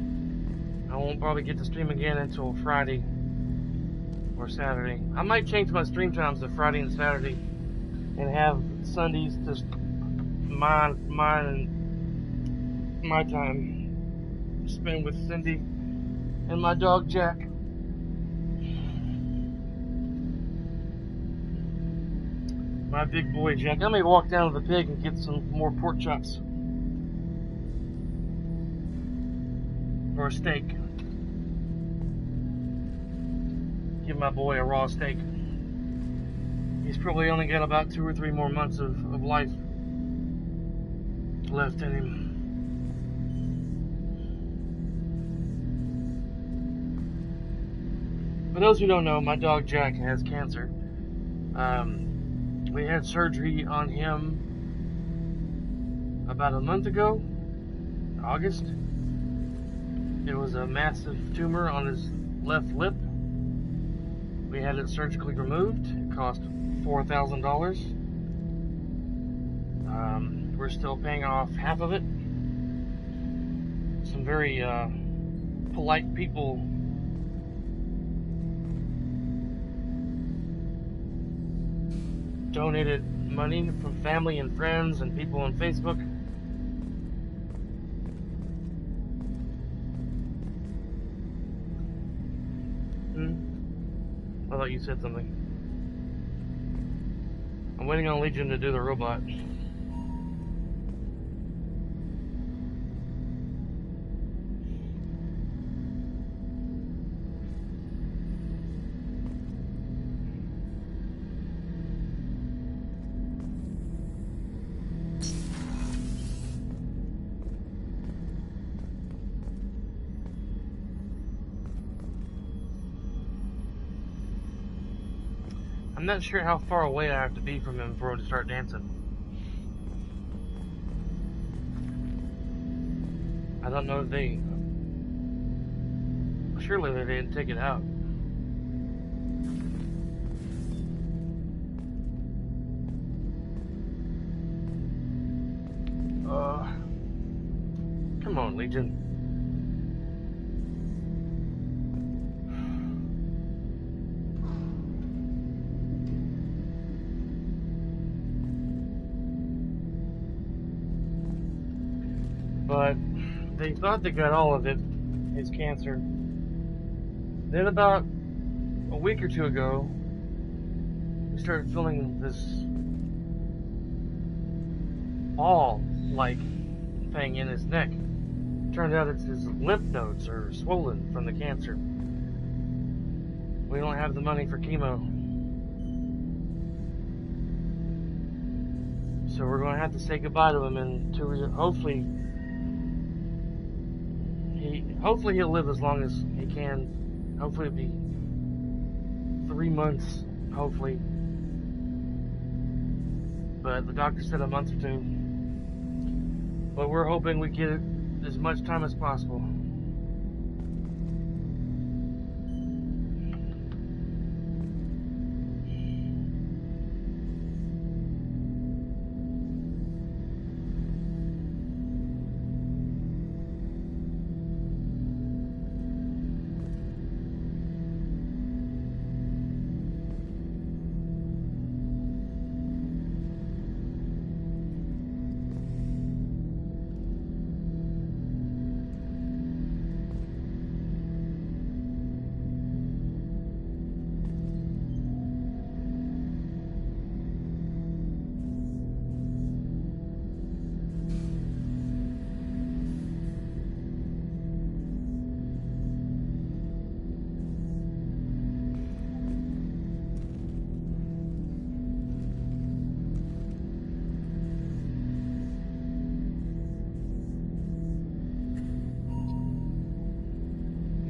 I won't probably get to stream again until Friday or Saturday. I might change my stream times to Friday and Saturday, and have Sundays just my time spent with Cindy and my dog Jack. My big boy Jack. I may walk down to the pig and get some more pork chops. Or a steak. Give my boy a raw steak. He's probably only got about 2 or 3 more months of life left in him. For those who don't know, my dog Jack has cancer. We had surgery on him about a month ago, August. It was a massive tumor on his left lip. We had it surgically removed. It cost $4,000. We're still paying off half of it. Some very polite people donated money from family and friends and people on Facebook. I thought you said something. I'm waiting on Legion to do the robot. I'm not sure how far away I have to be from him for him to start dancing. I don't know if they... Surely they didn't take it out. Come on, Legion. But they thought they got all of it, his cancer. Then about a week or two ago, we started feeling this ball-like thing in his neck. Turned out it's his lymph nodes are swollen from the cancer. We don't have the money for chemo. So we're going to have to say goodbye to him, and hopefully he'll live as long as he can. Hopefully it'll be 3 months, hopefully. But the doctor said a month or 2. But we're hoping we get as much time as possible.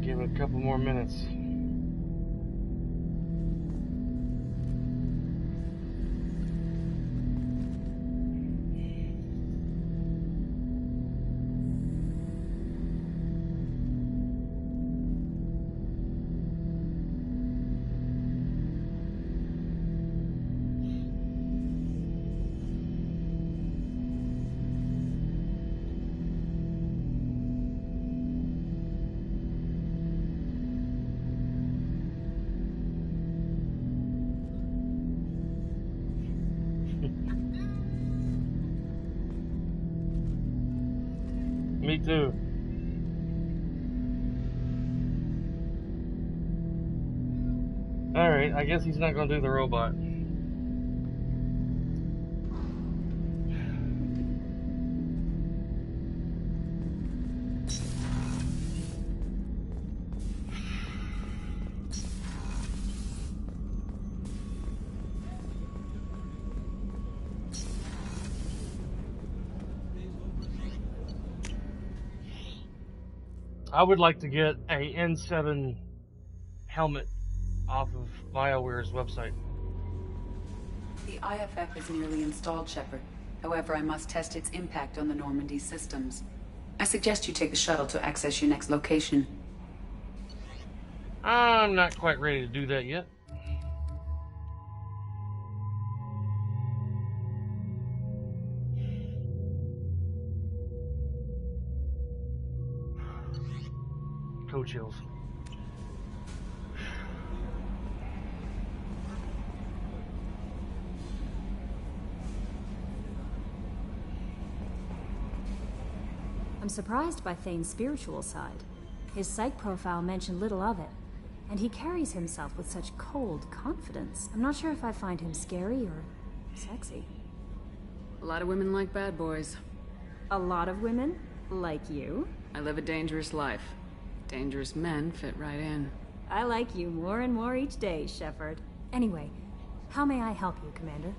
Give it a couple more minutes. Me too. Alright, I guess he's not going to do the robot. I would like to get a N7 helmet off of BioWare's website. The IFF is nearly installed, Shepard. However, I must test its impact on the Normandy systems. I suggest you take the shuttle to access your next location. I'm not quite ready to do that yet. Chills. I'm surprised by Thane's spiritual side. His psych profile mentioned little of it. And he carries himself with such cold confidence. I'm not sure if I find him scary or sexy. A lot of women like bad boys. A lot of women? Like you? I live a dangerous life. Dangerous men fit right in. I like you more and more each day, Shepard. Anyway, how may I help you, Commander?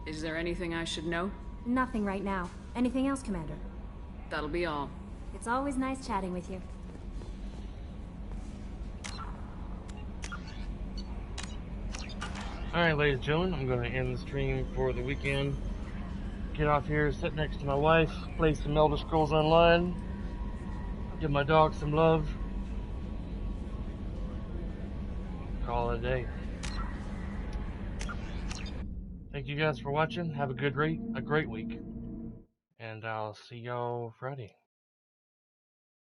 Is there anything I should know? Nothing right now. Anything else, Commander? That'll be all. It's always nice chatting with you. Alright, ladies and gentlemen, I'm going to end the stream for the weekend. Get off here, sit next to my wife, play some Elder Scrolls Online, give my dog some love. Call it a day. Thank you guys for watching. Have a great week. And I'll see y'all Friday.